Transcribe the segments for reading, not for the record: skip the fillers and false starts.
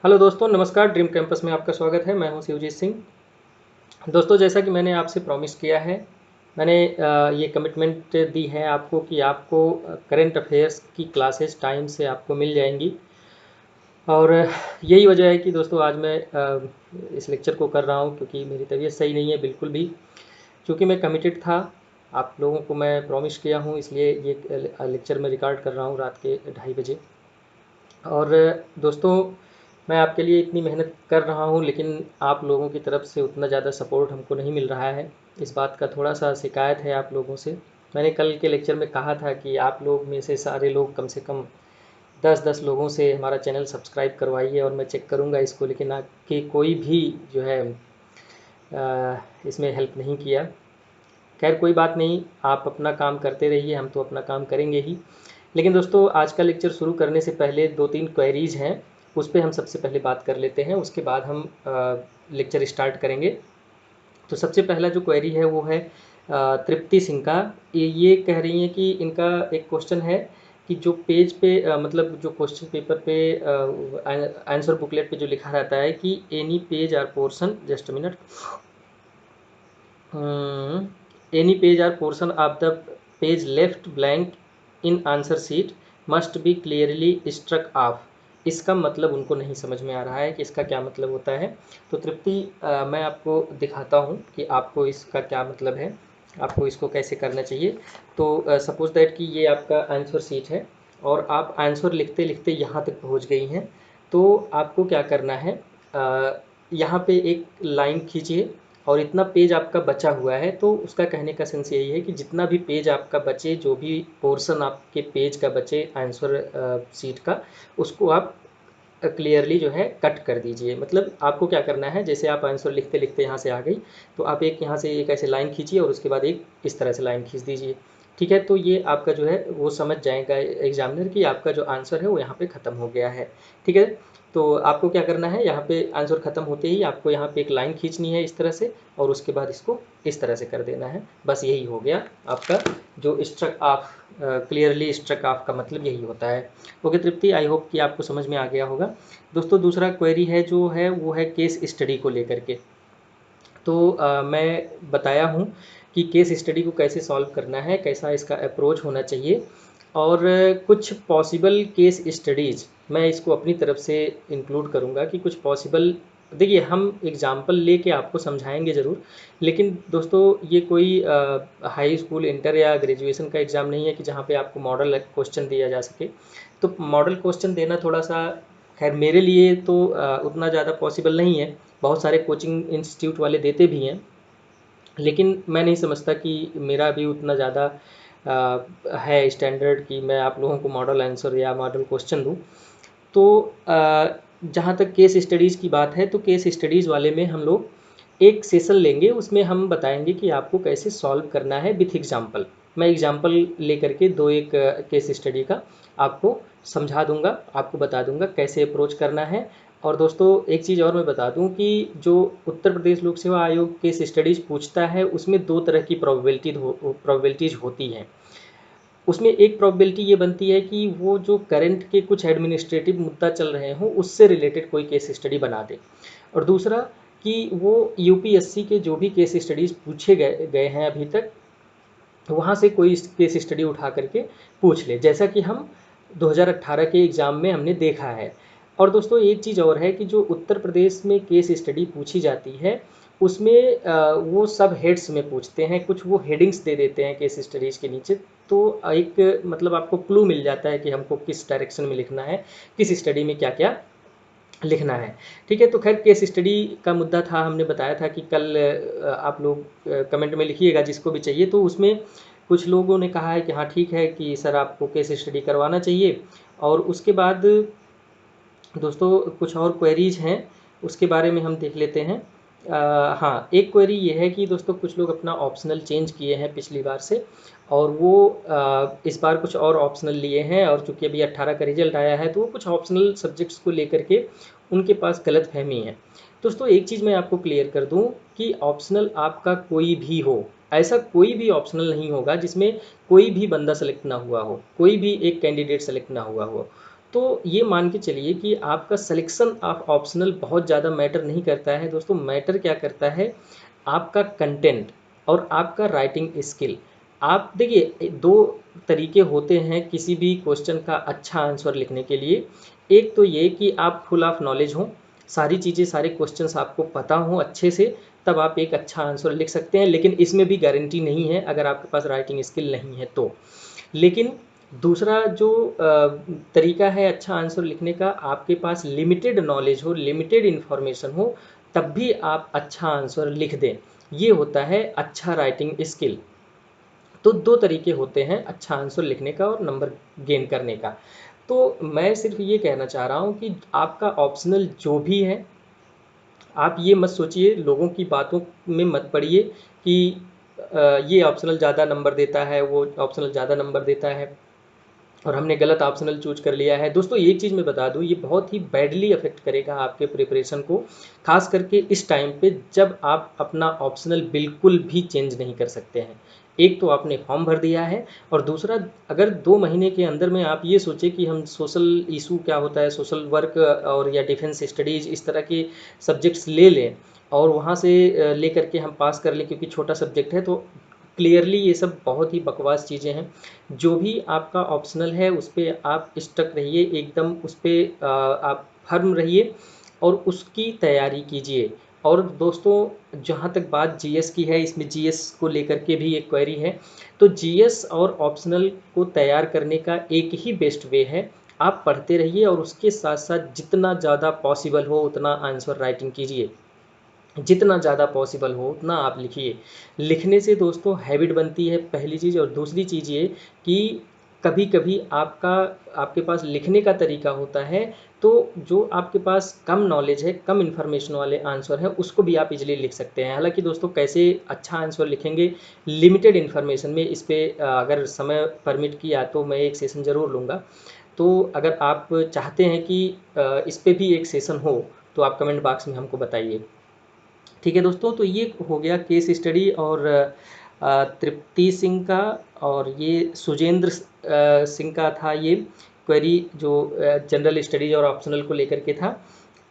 Hello दोस्तों, नमस्कार। Dream campus में आपका स्वागत है। मैं हूं शिवजीत सिंह। दोस्तों, जैसा कि मैंने आपसे प्रॉमिस किया है, मैंने ये कमिटमेंट दी है आपको कि आपको करंट अफेयर्स की क्लासेस टाइम से आपको मिल जाएंगी। और यही वजह है कि दोस्तों आज मैं इस लेक्चर को कर रहा हूं, क्योंकि मेरी तबीयत सही नहीं है बिल्कुल भी। चूँकि मैं कमिटेड था, आप लोगों को मैं प्रॉमिस किया हूँ, इसलिए ये लेक्चर मैं रिकॉर्ड कर रहा हूँ रात के 2:30 बजे। और दोस्तों, मैं आपके लिए इतनी मेहनत कर रहा हूँ, लेकिन आप लोगों की तरफ से उतना ज़्यादा सपोर्ट हमको नहीं मिल रहा है। इस बात का थोड़ा सा शिकायत है आप लोगों से। मैंने कल के लेक्चर में कहा था कि आप लोग में से सारे लोग कम से कम 10-10 लोगों से हमारा चैनल सब्सक्राइब करवाइए और मैं चेक करूँगा इसको, लेकिन आपके कोई भी जो है इसमें हेल्प नहीं किया। खैर कोई बात नहीं, आप अपना काम करते रहिए, हम तो अपना काम करेंगे ही। लेकिन दोस्तों, आज का लेक्चर शुरू करने से पहले 2-3 क्वेरीज हैं, उस पे हम सबसे पहले बात कर लेते हैं, उसके बाद हम लेक्चर स्टार्ट करेंगे। तो सबसे पहला जो क्वेरी है वो है तृप्ति सिंह का। ये कह रही हैं कि इनका एक क्वेश्चन है कि जो पेज पे मतलब जो क्वेश्चन पेपर पे आंसर बुकलेट पे जो लिखा रहता है कि any page or portion, just a minute, any page or portion of the page left blank in answer sheet must be clearly struck off। इसका मतलब उनको नहीं समझ में आ रहा है कि इसका क्या मतलब होता है। तो तृप्ति, मैं आपको दिखाता हूँ कि आपको इसका क्या मतलब है, आपको इसको कैसे करना चाहिए। तो सपोज दैट कि ये आपका आंसर शीट है और आप आंसर लिखते लिखते यहाँ तक पहुँच गई हैं। तो आपको क्या करना है, यहाँ पे एक लाइन खींचिए और इतना पेज आपका बचा हुआ है। तो उसका कहने का सेंस यही है कि जितना भी पेज आपका बचे, जो भी पोर्शन आपके पेज का बचे आंसर शीट का, उसको आप क्लियरली जो है कट कर दीजिए। मतलब आपको क्या करना है, जैसे आप आंसर लिखते लिखते यहाँ से आ गई, तो आप एक यहाँ से एक ऐसे लाइन खींचिए और उसके बाद एक इस तरह से लाइन खींच दीजिए। ठीक है, तो ये आपका जो है वो समझ जाएगा एग्जामिनर कि आपका जो आंसर है वो यहाँ पे ख़त्म हो गया है। ठीक है, तो आपको क्या करना है, यहाँ पे आंसर ख़त्म होते ही आपको यहाँ पे एक लाइन खींचनी है इस तरह से, और उसके बाद इसको इस तरह से कर देना है। बस यही हो गया आपका जो struck off, clearly struck off का मतलब यही होता है। ओके तृप्ति, आई होप कि आपको समझ में आ गया होगा। दोस्तों, दूसरा क्वेरी है जो है वो है केस स्टडी को लेकर के। तो मैं बताया हूँ कि केस स्टडी को कैसे सॉल्व करना है, कैसा इसका अप्रोच होना चाहिए, और कुछ पॉसिबल केस स्टडीज़ मैं इसको अपनी तरफ से इंक्लूड करूँगा कि कुछ पॉसिबल। देखिए, हम एग्जाम्पल लेके आपको समझाएंगे ज़रूर, लेकिन दोस्तों ये कोई हाई स्कूल, इंटर या ग्रेजुएशन का एग्ज़ाम नहीं है कि जहाँ पे आपको मॉडल क्वेश्चन दिया जा सके। तो मॉडल क्वेश्चन देना थोड़ा सा, खैर मेरे लिए तो उतना ज़्यादा पॉसिबल नहीं है। बहुत सारे कोचिंग इंस्टीट्यूट वाले देते भी हैं, लेकिन मैं नहीं समझता कि मेरा भी उतना ज़्यादा है स्टैंडर्ड कि मैं आप लोगों को मॉडल आंसर या मॉडल क्वेश्चन दूँ। तो जहाँ तक केस स्टडीज़ की बात है, तो केस स्टडीज़ वाले में हम लोग एक सेशन लेंगे, उसमें हम बताएंगे कि आपको कैसे सॉल्व करना है विथ एग्जाम्पल। मैं एग्जाम्पल लेकर के दो एक केस स्टडी का आपको समझा दूंगा, आपको बता दूंगा कैसे अप्रोच करना है। और दोस्तों, एक चीज़ और मैं बता दूं कि जो उत्तर प्रदेश लोक सेवा आयोग केस स्टडीज़ पूछता है, उसमें दो तरह की प्रोबेबिलिटीज़ होती हैं। उसमें एक प्रोबेबिलिटी ये बनती है कि वो जो करंट के कुछ एडमिनिस्ट्रेटिव मुद्दा चल रहे हों, उससे रिलेटेड कोई केस स्टडी बना दे। और दूसरा कि वो यूपीएससी के जो भी केस स्टडीज़ पूछे गए गए हैं अभी तक, वहाँ से कोई केस स्टडी उठा करके पूछ ले, जैसा कि हम 2018 के एग्ज़ाम में हमने देखा है। और दोस्तों, एक चीज़ और है कि जो उत्तर प्रदेश में केस स्टडी पूछी जाती है, उसमें वो सब हेड्स में पूछते हैं, कुछ वो हेडिंग्स दे देते हैं केस स्टडीज़ के नीचे। तो एक मतलब आपको क्लू मिल जाता है कि हमको किस डायरेक्शन में लिखना है, किस स्टडी में क्या क्या लिखना है। ठीक है, तो खैर केस स्टडी का मुद्दा था, हमने बताया था कि कल आप लोग कमेंट में लिखिएगा जिसको भी चाहिए। तो उसमें कुछ लोगों ने कहा है कि हाँ ठीक है कि सर आपको केस स्टडी करवाना चाहिए। और उसके बाद दोस्तों कुछ और क्वेरीज हैं, उसके बारे में हम देख लेते हैं। हाँ, एक क्वेरी ये है कि दोस्तों कुछ लोग अपना ऑप्शनल चेंज किए हैं पिछली बार से, और वो इस बार कुछ और ऑप्शनल लिए हैं। और चूंकि अभी 18 का रिजल्ट आया है, तो वो कुछ ऑप्शनल सब्जेक्ट्स को लेकर के उनके पास गलत फहमी है। दोस्तों, एक चीज़ मैं आपको क्लियर कर दूं कि ऑप्शनल आपका कोई भी हो, ऐसा कोई भी ऑप्शनल नहीं होगा जिसमें कोई भी बंदा सेलेक्ट ना हुआ हो, कोई भी एक कैंडिडेट सेलेक्ट ना हुआ हो। तो ये मान के चलिए कि आपका सिलेक्शन ऑफ ऑप्शनल बहुत ज़्यादा मैटर नहीं करता है दोस्तों। मैटर क्या करता है, आपका कंटेंट और आपका राइटिंग स्किल। आप देखिए, दो तरीके होते हैं किसी भी क्वेश्चन का अच्छा आंसर लिखने के लिए। एक तो ये कि आप फुल ऑफ नॉलेज हो, सारी चीज़ें सारे क्वेश्चंस आपको पता हो अच्छे से, तब आप एक अच्छा आंसर लिख सकते हैं। लेकिन इसमें भी गारंटी नहीं है अगर आपके पास राइटिंग स्किल नहीं है तो। लेकिन दूसरा जो तरीका है अच्छा आंसर लिखने का, आपके पास लिमिटेड नॉलेज हो, लिमिटेड इन्फॉर्मेशन हो, तब भी आप अच्छा आंसर लिख दें, ये होता है अच्छा राइटिंग स्किल। तो दो तरीके होते हैं अच्छा आंसर लिखने का और नंबर गेन करने का। तो मैं सिर्फ ये कहना चाह रहा हूँ कि आपका ऑप्शनल जो भी है, आप ये मत सोचिए, लोगों की बातों में मत पड़िए कि ये ऑप्शनल ज़्यादा नंबर देता है, वो ऑप्शनल ज़्यादा नंबर देता है और हमने गलत ऑप्शनल चूज कर लिया है। दोस्तों एक चीज़ मैं बता दूं, ये बहुत ही बैडली अफेक्ट करेगा आपके प्रिपरेशन को, खास करके इस टाइम पे जब आप अपना ऑप्शनल बिल्कुल भी चेंज नहीं कर सकते हैं। एक तो आपने फॉर्म भर दिया है, और दूसरा अगर 2 महीने के अंदर में आप ये सोचे कि हम सोशल इशू क्या होता है, सोशल वर्क और या डिफेंस स्टडीज़, इस तरह के सब्जेक्ट्स ले लें और वहाँ से लेकर के हम पास कर लें क्योंकि छोटा सब्जेक्ट है, तो क्लियरली ये सब बहुत ही बकवास चीज़ें हैं। जो भी आपका ऑप्शनल है उस पर आप स्टक रहिए, एकदम उस पर आप फर्म रहिए और उसकी तैयारी कीजिए। और दोस्तों जहाँ तक बात जीएस की है, इसमें जीएस को लेकर के भी एक क्वेरी है। तो जीएस और ऑप्शनल को तैयार करने का एक ही बेस्ट वे है, आप पढ़ते रहिए और उसके साथ साथ जितना ज़्यादा पॉसिबल हो उतना आंसर राइटिंग कीजिए, जितना ज़्यादा पॉसिबल हो उतना आप लिखिए। लिखने से दोस्तों हैबिट बनती है, पहली चीज़। और दूसरी चीज़ ये कि कभी कभी आपके पास लिखने का तरीका होता है, तो जो आपके पास कम नॉलेज है, कम इन्फॉर्मेशन वाले आंसर हैं, उसको भी आप इजीली लिख सकते हैं। हालांकि दोस्तों कैसे अच्छा आंसर लिखेंगे लिमिटेड इन्फॉर्मेशन में, इस पर अगर समय परमिट किया तो मैं एक सेशन ज़रूर लूँगा। तो अगर आप चाहते हैं कि इस पर भी एक सेशन हो तो आप कमेंट बॉक्स में हमको बताइए। ठीक है दोस्तों, तो ये हो गया केस स्टडी और तृप्ति सिंह का, और ये सुजेंद्र सिंह का था ये क्वेरी जो जनरल स्टडीज और ऑप्शनल को लेकर के था।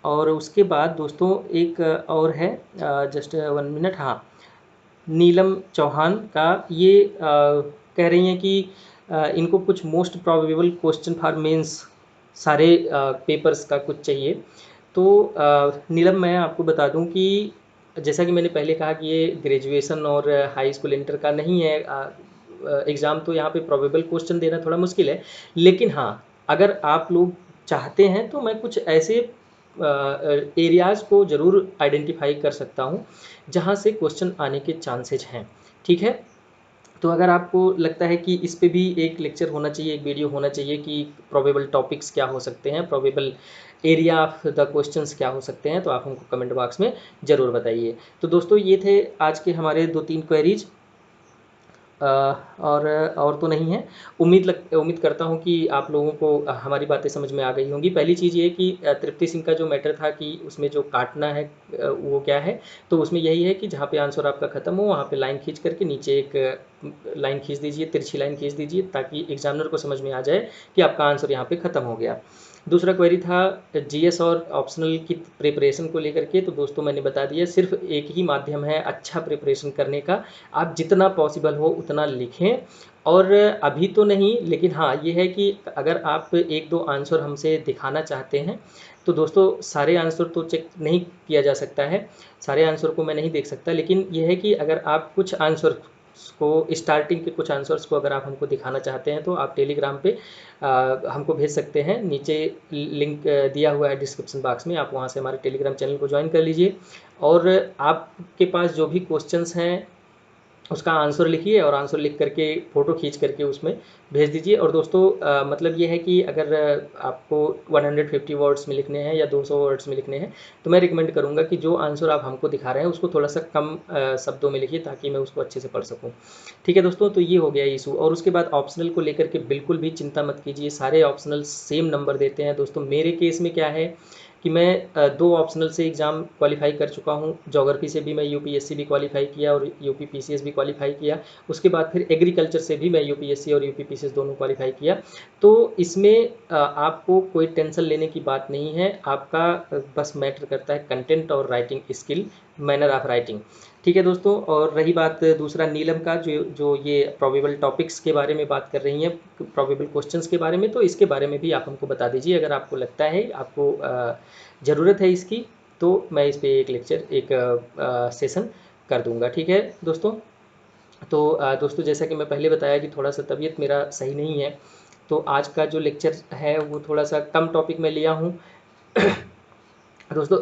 और उसके बाद दोस्तों एक और है, जस्ट 1 मिनट, हाँ, नीलम चौहान का। ये कह रही हैं कि इनको कुछ most probable question for mains सारे पेपर्स का कुछ चाहिए। तो नीलम, मैं आपको बता दूं कि जैसा कि मैंने पहले कहा कि ये ग्रेजुएशन और हाई स्कूल इंटर का नहीं है एग्ज़ाम, तो यहाँ पे प्रोबेबल क्वेश्चन देना थोड़ा मुश्किल है। लेकिन हाँ, अगर आप लोग चाहते हैं तो मैं कुछ ऐसे एरियाज़ को ज़रूर आइडेंटिफाई कर सकता हूँ जहाँ से क्वेश्चन आने के चांसेज हैं। ठीक है, तो अगर आपको लगता है कि इस पे भी एक लेक्चर होना चाहिए, एक वीडियो होना चाहिए कि प्रोबेबल टॉपिक्स क्या हो सकते हैं, probable area of the questions क्या हो सकते हैं, तो आप हमको कमेंट बॉक्स में ज़रूर बताइए। तो दोस्तों ये थे आज के हमारे 2-3 क्वेरीज, और तो नहीं है। उम्मीद करता हूँ कि आप लोगों को हमारी बातें समझ में आ गई होंगी। पहली चीज़ ये कि तृप्ति सिंह का जो मैटर था कि उसमें जो काटना है वो क्या है, तो उसमें यही है कि जहाँ पे आंसर आपका ख़त्म हो वहाँ पे लाइन खींच करके नीचे एक लाइन खींच दीजिए, तिरछी लाइन खींच दीजिए, ताकि एग्जामिनर को समझ में आ जाए कि आपका आंसर यहाँ पे ख़त्म हो गया। दूसरा क्वेरी था जीएस और ऑप्शनल की प्रिपरेशन को लेकर के। तो दोस्तों मैंने बता दिया, सिर्फ एक ही माध्यम है अच्छा प्रिपरेशन करने का, आप जितना पॉसिबल हो उतना लिखें। और अभी तो नहीं, लेकिन हाँ ये है कि अगर आप 1-2 आंसर हमसे दिखाना चाहते हैं तो दोस्तों सारे आंसर तो चेक नहीं किया जा सकता है, सारे आंसर को मैं नहीं देख सकता, लेकिन यह है कि अगर आप कुछ आंसर को, स्टार्टिंग के कुछ आंसर्स को अगर आप हमको दिखाना चाहते हैं तो आप टेलीग्राम पे हमको भेज सकते हैं। नीचे लिंक दिया हुआ है डिस्क्रिप्शन बॉक्स में, आप वहाँ से हमारे टेलीग्राम चैनल को ज्वाइन कर लीजिए। और आपके पास जो भी क्वेश्चंस हैं उसका आंसर लिखिए और आंसर लिख करके फ़ोटो खींच करके उसमें भेज दीजिए। और दोस्तों मतलब ये है कि अगर आपको 150 वर्ड्स में लिखने हैं या 200 वर्ड्स में लिखने हैं, तो मैं रिकमेंड करूँगा कि जो आंसर आप हमको दिखा रहे हैं उसको थोड़ा सा कम शब्दों में लिखिए, ताकि मैं उसको अच्छे से पढ़ सकूँ। ठीक है दोस्तों, तो ये हो गया इशू। और उसके बाद ऑप्शनल को लेकर के बिल्कुल भी चिंता मत कीजिए, सारे ऑप्शनल सेम नंबर देते हैं। दोस्तों मेरे केस में क्या है, कि मैं 2 ऑप्शनल से एग्ज़ाम क्वालिफाई कर चुका हूँ। ज्योग्राफी से भी मैं यूपीएससी भी क्वालिफाई किया और यूपी पीसीएस भी क्वालिफाई किया। उसके बाद फिर एग्रीकल्चर से भी मैं यूपीएससी और यूपी पीसीएस दोनों क्वालिफाई किया। तो इसमें आपको कोई टेंशन लेने की बात नहीं है। आपका बस मैटर करता है कंटेंट और writing skill, manner of writing. ठीक है दोस्तों। और रही बात दूसरा नीलम का, जो जो ये प्रोबेबल टॉपिक्स के बारे में बात कर रही हैं, प्रोबेबल क्वेश्चंस के बारे में, तो इसके बारे में भी आप हमको बता दीजिए। अगर आपको लगता है आपको ज़रूरत है इसकी, तो मैं इस पे एक लेक्चर, एक सेशन कर दूंगा। ठीक है दोस्तों। तो दोस्तों, जैसा कि मैं पहले बताया कि थोड़ा सा तबीयत मेरा सही नहीं है, तो आज का जो लेक्चर है वो थोड़ा सा कम टॉपिक में लिया हूँ दोस्तों।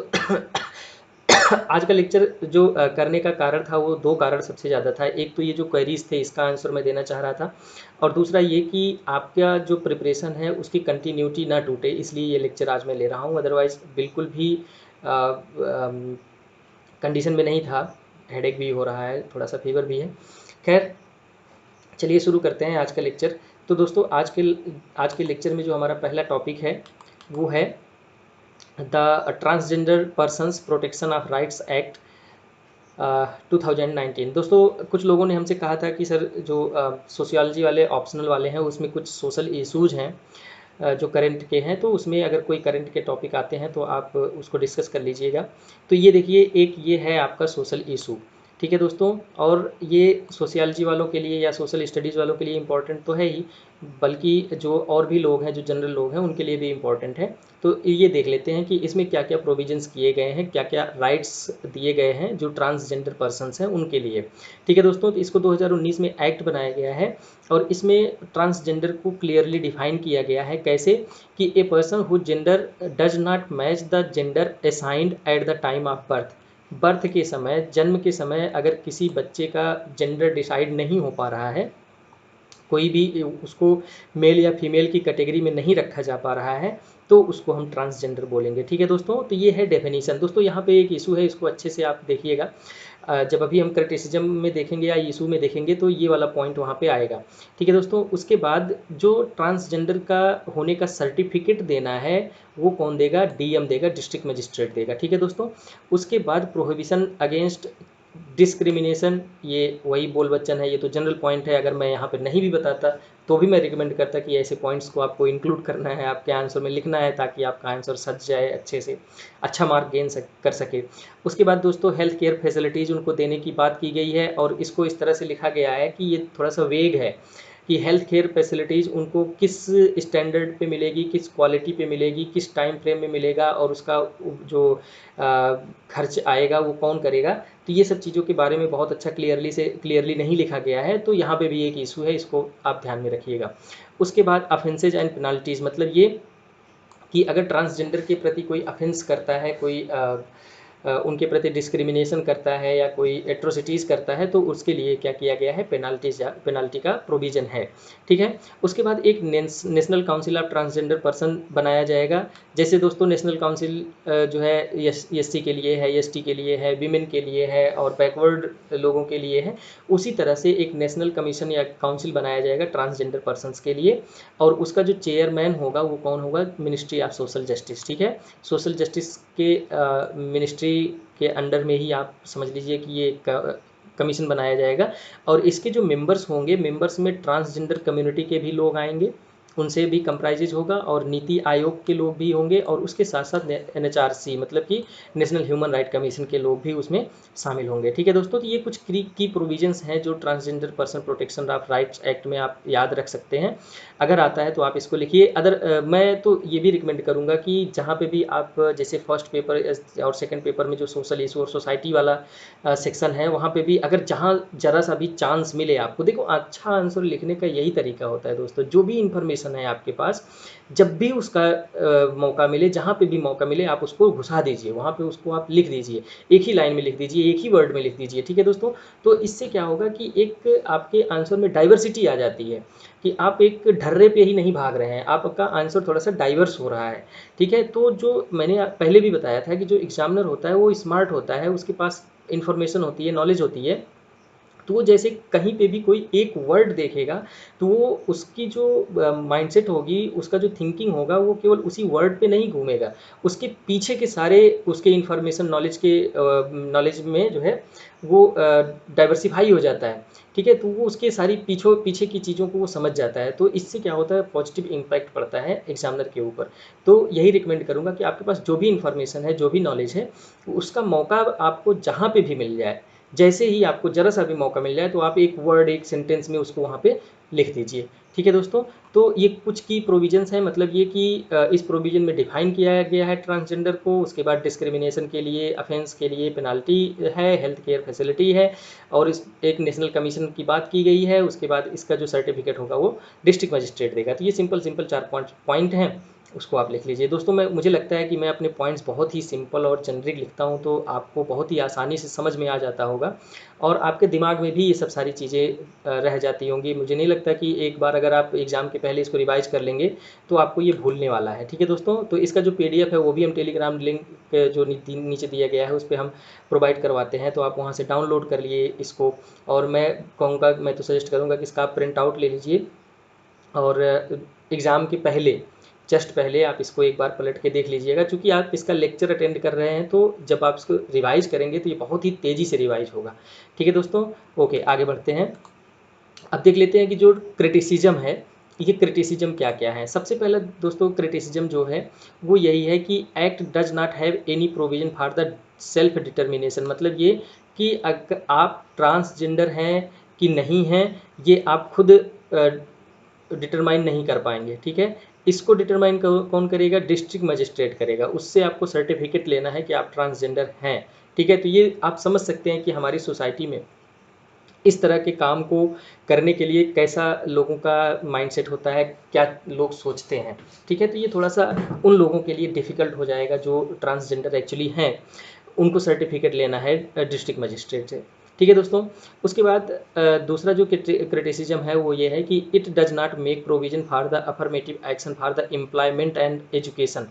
आज का लेक्चर जो करने का कारण था, वो 2 कारण सबसे ज़्यादा था। एक तो ये जो क्वेरीज थे, इसका आंसर मैं देना चाह रहा था, और दूसरा ये कि आपका जो प्रिपरेशन है उसकी कंटिन्यूटी ना टूटे, इसलिए ये लेक्चर आज मैं ले रहा हूँ। अदरवाइज़ बिल्कुल भी कंडीशन में नहीं था। हेडेक भी हो रहा है, थोड़ा सा फीवर भी है। खैर, चलिए शुरू करते हैं आज का लेक्चर। तो दोस्तों, आज के लेक्चर में जो हमारा पहला टॉपिक है वो है the transgender persons protection of rights act 2019। दोस्तों, कुछ लोगों ने हमसे कहा था कि सर, जो सोशियोलॉजी वाले ऑप्शनल वाले हैं उसमें कुछ सोशल इशूज़ हैं जो करंट के हैं, तो उसमें अगर कोई करंट के टॉपिक आते हैं तो आप उसको डिस्कस कर लीजिएगा। तो ये देखिए, एक ये है आपका सोशल इशू। ठीक है दोस्तों। और ये सोशियोलॉजी वालों के लिए या सोशल स्टडीज़ वालों के लिए इम्पोर्टेंट तो है ही, बल्कि जो और भी लोग हैं, जो जनरल लोग हैं, उनके लिए भी इम्पोर्टेंट है। तो ये देख लेते हैं कि इसमें क्या क्या प्रोविजंस किए गए हैं, क्या क्या राइट्स दिए गए हैं जो ट्रांसजेंडर पर्सन्स हैं उनके लिए। ठीक है दोस्तों। तो इसको 2019 में एक्ट बनाया गया है, और इसमें ट्रांसजेंडर को क्लियरली डिफाइन किया गया है। कैसे? कि a person who gender does not match the gender assigned at the time of birth. Birth के समय, जन्म के समय, अगर किसी बच्चे का जेंडर डिसाइड नहीं हो पा रहा है, कोई भी उसको मेल या फीमेल की कैटेगरी में नहीं रखा जा पा रहा है, तो उसको हम ट्रांसजेंडर बोलेंगे। ठीक है दोस्तों। तो ये है डेफिनेशन। दोस्तों, यहाँ पे एक इशू है, इसको अच्छे से आप देखिएगा। जब अभी हम क्रिटिसिज्म में देखेंगे या इशू में देखेंगे, तो ये वाला पॉइंट वहाँ पे आएगा। ठीक है दोस्तों। उसके बाद जो ट्रांसजेंडर का होने का सर्टिफिकेट देना है, वो कौन देगा? डीएम देगा, डिस्ट्रिक्ट मजिस्ट्रेट देगा। ठीक है दोस्तों। उसके बाद प्रोहिबिशन अगेंस्ट डिस्क्रिमिनेशन, ये वही बोल बच्चन है, ये तो जनरल पॉइंट है। अगर मैं यहाँ पे नहीं भी बताता तो भी मैं रिकमेंड करता कि ऐसे पॉइंट्स को आपको इंक्लूड करना है, आपके आंसर में लिखना है, ताकि आपका आंसर सज जाए अच्छे से, अच्छा मार्क गेन कर सके। उसके बाद दोस्तों, हेल्थ केयर फैसिलिटीज़ उनको देने की बात की गई है, और इसको इस तरह से लिखा गया है कि ये थोड़ा सा वेग है कि हेल्थ केयर फैसिलिटीज़ उनको किस स्टैंडर्ड पे मिलेगी, किस क्वालिटी पे मिलेगी, किस टाइम फ्रेम में मिलेगा, और उसका जो खर्च आएगा वो कौन करेगा। तो ये सब चीज़ों के बारे में बहुत अच्छा क्लियरली नहीं लिखा गया है। तो यहाँ पे भी एक इशू है, इसको आप ध्यान में रखिएगा। उसके बाद अफेंसेज एंड पेनाल्टीज़, मतलब ये कि अगर ट्रांसजेंडर के प्रति कोई अफेंस करता है, कोई उनके प्रति डिस्क्रिमिनेशन करता है या कोई एट्रोसिटीज़ करता है, तो उसके लिए क्या किया गया है? पेनाल्टी का प्रोविज़न है। ठीक है। उसके बाद एक national council of transgender person बनाया जाएगा। जैसे दोस्तों, नेशनल काउंसिल जो है एससी के लिए है, एसटी के लिए है, विमेन के लिए है, और बैकवर्ड लोगों के लिए है, उसी तरह से एक नेशनल कमीशन या काउंसिल बनाया जाएगा ट्रांसजेंडर पर्सनस के लिए। और उसका जो चेयरमैन होगा वो कौन होगा? Ministry of social justice. ठीक है। सोशल जस्टिस के मिनिस्ट्री के अंडर में ही आप समझ लीजिए कि ये कमीशन बनाया जाएगा। और इसके जो मेंबर्स होंगे, मेंबर्स में ट्रांसजेंडर कम्युनिटी के भी लोग आएंगे, उनसे भी कंप्राइजेज होगा, और नीति आयोग के लोग भी होंगे, और उसके साथ साथ एनएचआरसी मतलब कि नेशनल ह्यूमन राइट कमीशन के लोग भी उसमें शामिल होंगे। ठीक है दोस्तों। तो ये कुछ की प्रोविजंस हैं जो transgender person protection of rights act में आप याद रख सकते हैं। अगर आता है तो आप इसको लिखिए। मैं तो ये भी रिकमेंड करूँगा कि जहाँ पे भी आप, जैसे फर्स्ट पेपर और सेकंड पेपर में जो सोशल इशू और सोसाइटी वाला सेक्शन है, वहाँ पे भी अगर जहाँ जरा सा भी चांस मिले आपको, देखो अच्छा आंसर लिखने का यही तरीका होता है दोस्तों, जो भी इन्फॉर्मेशन है आपके पास, जब भी उसका मौका मिले, जहाँ पे भी मौका मिले, आप उसको घुसा दीजिए, वहाँ पे उसको आप लिख दीजिए, एक ही लाइन में लिख दीजिए, एक ही वर्ड में लिख दीजिए। ठीक है दोस्तों। तो इससे क्या होगा कि एक आपके आंसर में डाइवर्सिटी आ जाती है, कि आप एक ढर्रे पे ही नहीं भाग रहे हैं, आपका आंसर थोड़ा सा डाइवर्स हो रहा है। ठीक है। तो जो मैंने पहले भी बताया था कि जो एग्जामिनर होता है वो स्मार्ट होता है, उसके पास इन्फॉर्मेशन होती है, नॉलेज होती है, तो वो जैसे कहीं पे भी कोई एक वर्ड देखेगा तो वो उसकी जो माइंडसेट होगी, उसका जो थिंकिंग होगा, वो केवल उसी वर्ड पे नहीं घूमेगा, उसके पीछे के सारे उसके इंफॉर्मेशन नॉलेज में जो है वो डाइवर्सिफाई हो जाता है। ठीक है, तो वो उसके सारी पीछे की चीज़ों को वो समझ जाता है। तो इससे क्या होता है, पॉजिटिव इम्पैक्ट पड़ता है एग्जामिनर के ऊपर। तो यही रिकमेंड करूँगा कि आपके पास जो भी इन्फॉर्मेशन है, जो भी नॉलेज है, उसका मौका आपको जहाँ पे भी मिल जाए, जैसे ही आपको ज़रा सा भी मौका मिल जाए तो आप एक वर्ड, एक सेंटेंस में उसको वहाँ पे लिख दीजिए। ठीक है दोस्तों, तो ये कुछ की प्रोविजंस हैं, मतलब ये कि इस प्रोविजन में डिफाइन किया गया है ट्रांसजेंडर को। उसके बाद डिस्क्रिमिनेशन के लिए, अफेंस के लिए पेनाल्टी है, हेल्थ केयर फैसिलिटी है, और इस एक नेशनल कमीशन की बात की गई है। उसके बाद इसका जो सर्टिफिकेट होगा वो डिस्ट्रिक्ट मजिस्ट्रेट देगा। तो ये सिंपल सिंपल 4 पॉइंट हैं, उसको आप लिख लीजिए दोस्तों। मुझे लगता है कि मैं अपने पॉइंट्स बहुत ही सिंपल और जेनरिक लिखता हूँ, तो आपको बहुत ही आसानी से समझ में आ जाता होगा, और आपके दिमाग में भी ये सब सारी चीज़ें रह जाती होंगी। मुझे नहीं लगता कि एक बार अगर आप एग्ज़ाम के पहले इसको रिवाइज कर लेंगे तो आपको ये भूलने वाला है। ठीक है दोस्तों, तो इसका जो PDF है वो भी हम टेलीग्राम लिंक जो नीचे दिया गया है उस पर हम प्रोवाइड करवाते हैं, तो आप वहाँ से डाउनलोड कर लिए इसको। और मैं कहूँगा, मैं तो सजेस्ट करूँगा कि इसका आप प्रिंट आउट ले लीजिए, और एग्ज़ाम के पहले, जस्ट पहले आप इसको एक बार पलट के देख लीजिएगा। चूँकि आप इसका लेक्चर अटेंड कर रहे हैं, तो जब आप इसको रिवाइज़ करेंगे तो ये बहुत ही तेज़ी से रिवाइज़ होगा। ठीक है दोस्तों, ओके, आगे बढ़ते हैं। अब देख लेते हैं कि जो क्रिटिसिज्म है, ये क्रिटिसिज्म क्या क्या है। सबसे पहले दोस्तों, क्रिटिसिज्म जो है वो यही है कि act does not have any provision for the self determination. मतलब ये कि अगर आप ट्रांसजेंडर हैं कि नहीं हैं, ये आप खुद डिटरमाइन नहीं कर पाएंगे। ठीक है, इसको डिटरमाइन कौन करेगा, डिस्ट्रिक्ट मजिस्ट्रेट करेगा। उससे आपको सर्टिफिकेट लेना है कि आप ट्रांसजेंडर हैं। ठीक है, तो ये आप समझ सकते हैं कि हमारी सोसाइटी में इस तरह के काम को करने के लिए कैसा लोगों का माइंडसेट होता है, क्या लोग सोचते हैं। ठीक है, तो ये थोड़ा सा उन लोगों के लिए डिफ़िकल्ट हो जाएगा जो ट्रांसजेंडर एक्चुअली हैं, उनको सर्टिफिकेट लेना है डिस्ट्रिक्ट मजिस्ट्रेट से। ठीक है दोस्तों, उसके बाद दूसरा जो क्रिटिसिज्म है वो ये है कि it does not make provision for the affirmative action for the employment and education.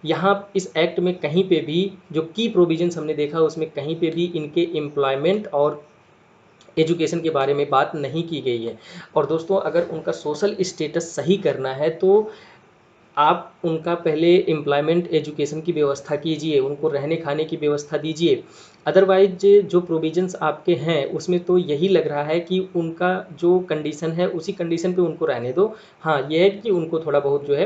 यहाँ इस एक्ट में कहीं पे भी जो की प्रोविजंस हमने देखा, उसमें कहीं पे भी इनके एम्प्लॉयमेंट और एजुकेशन के बारे में बात नहीं की गई है। और दोस्तों, अगर उनका सोशल स्टेटस सही करना है तो आप उनका पहले एम्प्लॉयमेंट एजुकेशन की व्यवस्था कीजिए, उनको रहने खाने की व्यवस्था दीजिए। अदरवाइज जो प्रोविजंस आपके हैं उसमें तो यही लग रहा है कि उनका जो कंडीशन है उसी कंडीशन पे उनको रहने दो। हाँ, ये है कि उनको थोड़ा बहुत जो है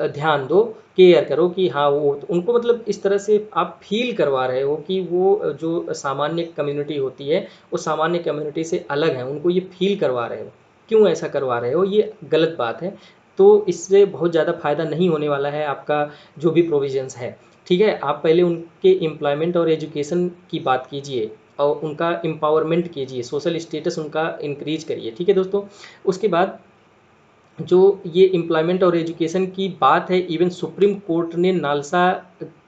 ध्यान दो, केयर करो कि हाँ वो उनको, मतलब इस तरह से आप फील करवा रहे हो कि वो जो सामान्य कम्युनिटी होती है वो सामान्य कम्युनिटी से अलग है, उनको ये फील करवा रहे हो। क्यों ऐसा करवा रहे हो, ये गलत बात है। तो इससे बहुत ज़्यादा फ़ायदा नहीं होने वाला है आपका जो भी प्रोविजंस है। ठीक है, आप पहले उनके एम्प्लॉयमेंट और एजुकेशन की बात कीजिए और उनका एम्पावरमेंट कीजिए, सोशल स्टेटस उनका इंक्रीज करिए। ठीक है दोस्तों, उसके बाद जो ये एम्प्लॉयमेंट और एजुकेशन की बात है, इवन सुप्रीम कोर्ट ने नालसा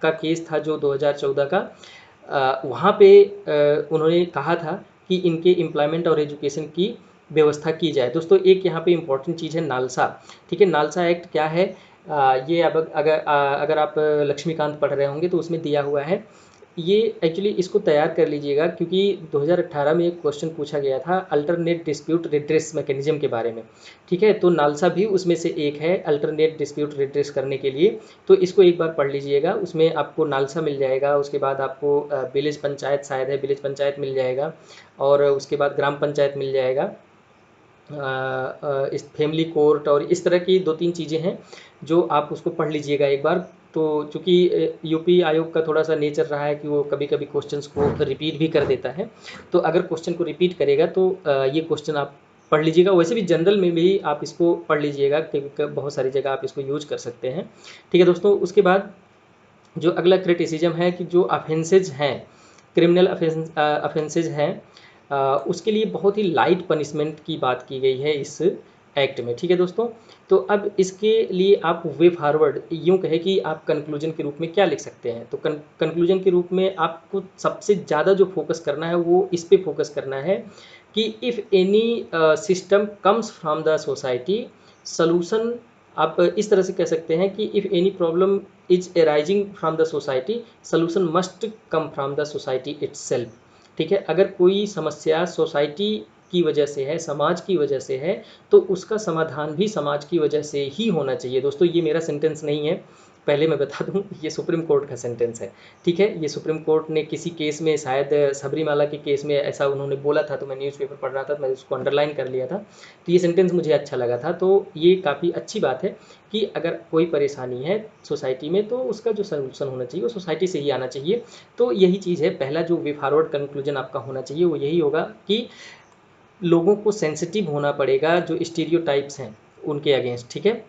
का केस था जो 2014 का, वहाँ पे उन्होंने कहा था कि इनके एम्प्लॉयमेंट और एजुकेशन की व्यवस्था की जाए। दोस्तों, एक यहाँ पे इम्पॉर्टेंट चीज़ है नालसा। ठीक है, नालसा एक्ट क्या है, ये अब अगर आप लक्ष्मीकांत पढ़ रहे होंगे तो उसमें दिया हुआ है। ये एक्चुअली इसको तैयार कर लीजिएगा, क्योंकि 2018 में एक क्वेश्चन पूछा गया था अल्टरनेट डिस्प्यूट रिड्रेस मैकेनिज्म के बारे में। ठीक है, तो नालसा भी उसमें से एक है अल्टरनेट डिस्प्यूट रिड्रेस करने के लिए। तो इसको एक बार पढ़ लीजिएगा, उसमें आपको नालसा मिल जाएगा। उसके बाद आपको विलेज पंचायत, शायद है विलेज पंचायत मिल जाएगा, और उसके बाद ग्राम पंचायत मिल जाएगा, इस फैमिली कोर्ट, और इस तरह की 2-3 चीज़ें हैं जो आप उसको पढ़ लीजिएगा एक बार। तो चूँकि यूपी आयोग का थोड़ा सा नेचर रहा है कि वो कभी कभी क्वेश्चंस को रिपीट भी कर देता है, तो अगर क्वेश्चन को रिपीट करेगा तो ये क्वेश्चन आप पढ़ लीजिएगा। वैसे भी जनरल में भी आप इसको पढ़ लीजिएगा, क्योंकि बहुत सारी जगह आप इसको यूज कर सकते हैं। ठीक है दोस्तों, उसके बाद जो अगला क्रिटिसिज्म है कि जो अफेंसेज हैं, क्रिमिनल अफेंसेज हैं, उसके लिए बहुत ही लाइट पनिशमेंट की बात की गई है इस एक्ट में। ठीक है दोस्तों, तो अब इसके लिए आप वे फॉरवर्ड यूँ कहे कि आप कंक्लूजन के रूप में क्या लिख सकते हैं। तो कंक्लूजन के रूप में आपको सबसे ज़्यादा जो फोकस करना है वो इस पे फोकस करना है कि if any system comes from the society, solution, आप इस तरह से कह सकते हैं कि if any problem is arising from the society, solution must come from the society itself. ठीक है। अगर कोई समस्या सोसाइटी की वजह से है, समाज की वजह से है, तो उसका समाधान भी समाज की वजह से ही होना चाहिए। दोस्तों ये मेरा सेंटेंस नहीं है, पहले मैं बता दूं, ये सुप्रीम कोर्ट का सेंटेंस है। ठीक है, ये सुप्रीम कोर्ट ने किसी केस में, शायद सबरीमाला के केस में ऐसा उन्होंने बोला था, तो मैं न्यूज़पेपर पढ़ रहा था, तो मैं उसको अंडरलाइन कर लिया था। तो ये सेंटेंस मुझे अच्छा लगा था। तो ये काफ़ी अच्छी बात है कि अगर कोई परेशानी है सोसाइटी में, तो उसका जो सलूशन होना चाहिए वो सोसाइटी से ही आना चाहिए। तो यही चीज़ है, पहला जो वे फॉरवर्ड कंक्लूजन आपका होना चाहिए वो यही होगा कि लोगों को सेंसिटिव होना पड़ेगा जो स्टीरियोटाइप्स हैं उनके अगेंस्ट। ठीक है,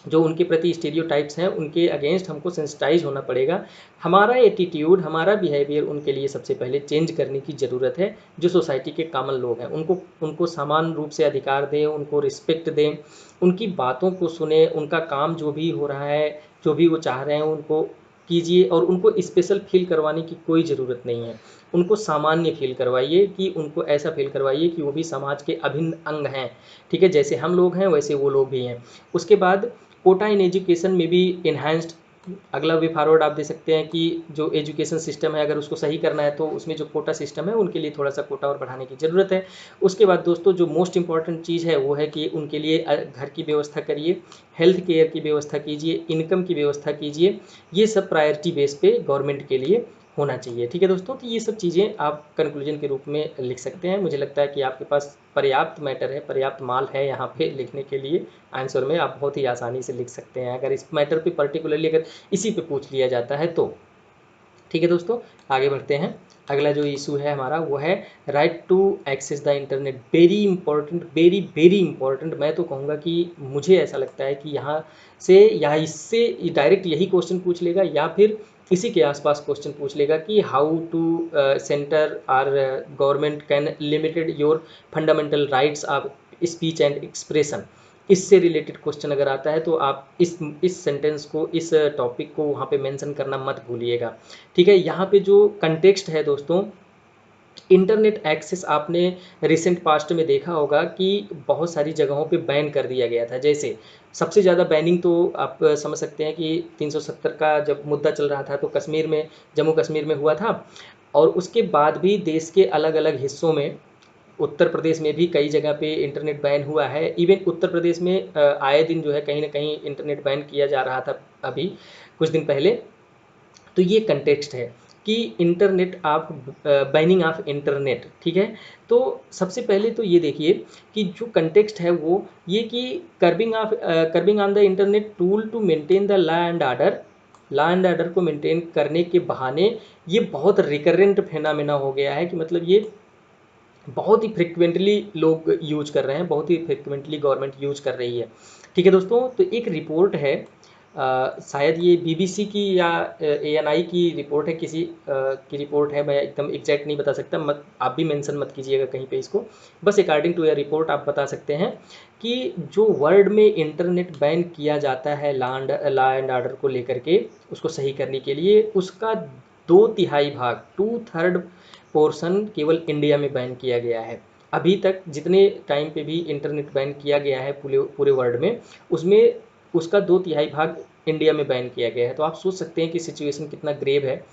जो उनके प्रति स्टीरियोटाइप्स हैं उनके अगेंस्ट हमको सेंसिटाइज होना पड़ेगा। हमारा एटीट्यूड, हमारा बिहेवियर उनके लिए सबसे पहले चेंज करने की ज़रूरत है। जो सोसाइटी के कॉमन लोग हैं उनको उनको समान रूप से अधिकार दें, उनको रिस्पेक्ट दें, उनकी बातों को सुने, उनका काम जो भी हो रहा है, जो भी वो चाह रहे हैं उनको कीजिए, और उनको स्पेशल फील करवाने की कोई ज़रूरत नहीं है। उनको सामान्य फील करवाइए, कि उनको ऐसा फील करवाइए कि वो भी समाज के अभिन्न अंग हैं। ठीक है, जैसे हम लोग हैं वैसे वो लोग भी हैं। उसके बाद कोटा इन एजुकेशन में भी इन्हांस्ड, अगला वे फॉरवर्ड आप दे सकते हैं कि जो एजुकेशन सिस्टम है अगर उसको सही करना है तो उसमें जो कोटा सिस्टम है उनके लिए थोड़ा सा कोटा और बढ़ाने की ज़रूरत है। उसके बाद दोस्तों जो मोस्ट इंपॉर्टेंट चीज़ है वो है कि उनके लिए घर की व्यवस्था करिए, हेल्थ केयर की व्यवस्था कीजिए, इनकम की व्यवस्था कीजिए। ये सब प्रायोरिटी बेस पे गवर्नमेंट के लिए होना चाहिए। ठीक है दोस्तों, तो ये सब चीज़ें आप कंक्लूजन के रूप में लिख सकते हैं। मुझे लगता है कि आपके पास पर्याप्त मैटर है, पर्याप्त माल है यहाँ पे लिखने के लिए। आंसर में आप बहुत ही आसानी से लिख सकते हैं, अगर इस मैटर पे पर्टिकुलरली अगर इसी पे पूछ लिया जाता है तो। ठीक है दोस्तों, आगे बढ़ते हैं। अगला जो इशू है हमारा वो है right to access the internet. Very important, very very important. मैं तो कहूँगा कि मुझे ऐसा लगता है कि यहाँ से या इससे डायरेक्ट यही क्वेश्चन पूछ लेगा, या फिर इसी के आसपास क्वेश्चन पूछ लेगा कि how to centre or government can limited your fundamental rights of speech and expression. इससे रिलेटेड क्वेश्चन अगर आता है तो आप इस सेंटेंस को, इस टॉपिक को वहाँ पे मेंशन करना मत भूलिएगा। ठीक है, यहाँ पे जो कंटेक्स्ट है दोस्तों, इंटरनेट एक्सेस आपने रिसेंट पास्ट में देखा होगा कि बहुत सारी जगहों पे बैन कर दिया गया था। जैसे सबसे ज़्यादा बैनिंग तो आप समझ सकते हैं कि 370 का जब मुद्दा चल रहा था तो कश्मीर में, जम्मू कश्मीर में हुआ था। और उसके बाद भी देश के अलग अलग हिस्सों में, उत्तर प्रदेश में भी कई जगह पे इंटरनेट बैन हुआ है। इवन उत्तर प्रदेश में आए दिन जो है कहीं ना कहीं इंटरनेट बैन किया जा रहा था अभी कुछ दिन पहले। तो ये कंटेक्स्ट है कि इंटरनेट आप, बैनिंग ऑफ इंटरनेट। ठीक है, तो सबसे पहले तो ये देखिए कि जो कंटेक्स्ट है वो ये कि curbing on the internet tool to maintain the law and order. Law and order को मेंटेन करने के बहाने ये बहुत रिकरेंट फेनामेना हो गया है, कि मतलब ये बहुत ही फ्रिक्वेंटली लोग यूज कर रहे हैं, बहुत ही फ्रिक्वेंटली गवर्नमेंट यूज कर रही है। ठीक है दोस्तों, तो एक रिपोर्ट है, शायद ये बीबीसी की या एएनआई की रिपोर्ट है, किसी की रिपोर्ट है, मैं एकदम एग्जैक्ट नहीं बता सकता, मत आप भी मेंशन मत कीजिएगा कहीं पे इसको। बस अकॉर्डिंग टू ए रिपोर्ट आप बता सकते हैं कि जो वर्ल्ड में इंटरनेट बैन किया जाता है लॉ एंड ऑर्डर को लेकर के, उसको सही करने के लिए, उसका 2/3 भाग, 2/3 पोर्शन केवल इंडिया में बैन किया गया है। अभी तक जितने टाइम पे भी इंटरनेट बैन किया गया है पूरे पूरे वर्ल्ड में, उसमें उसका 2/3 भाग इंडिया में बैन किया गया है। तो आप सोच सकते हैं कि सिचुएशन कितना ग्रेव है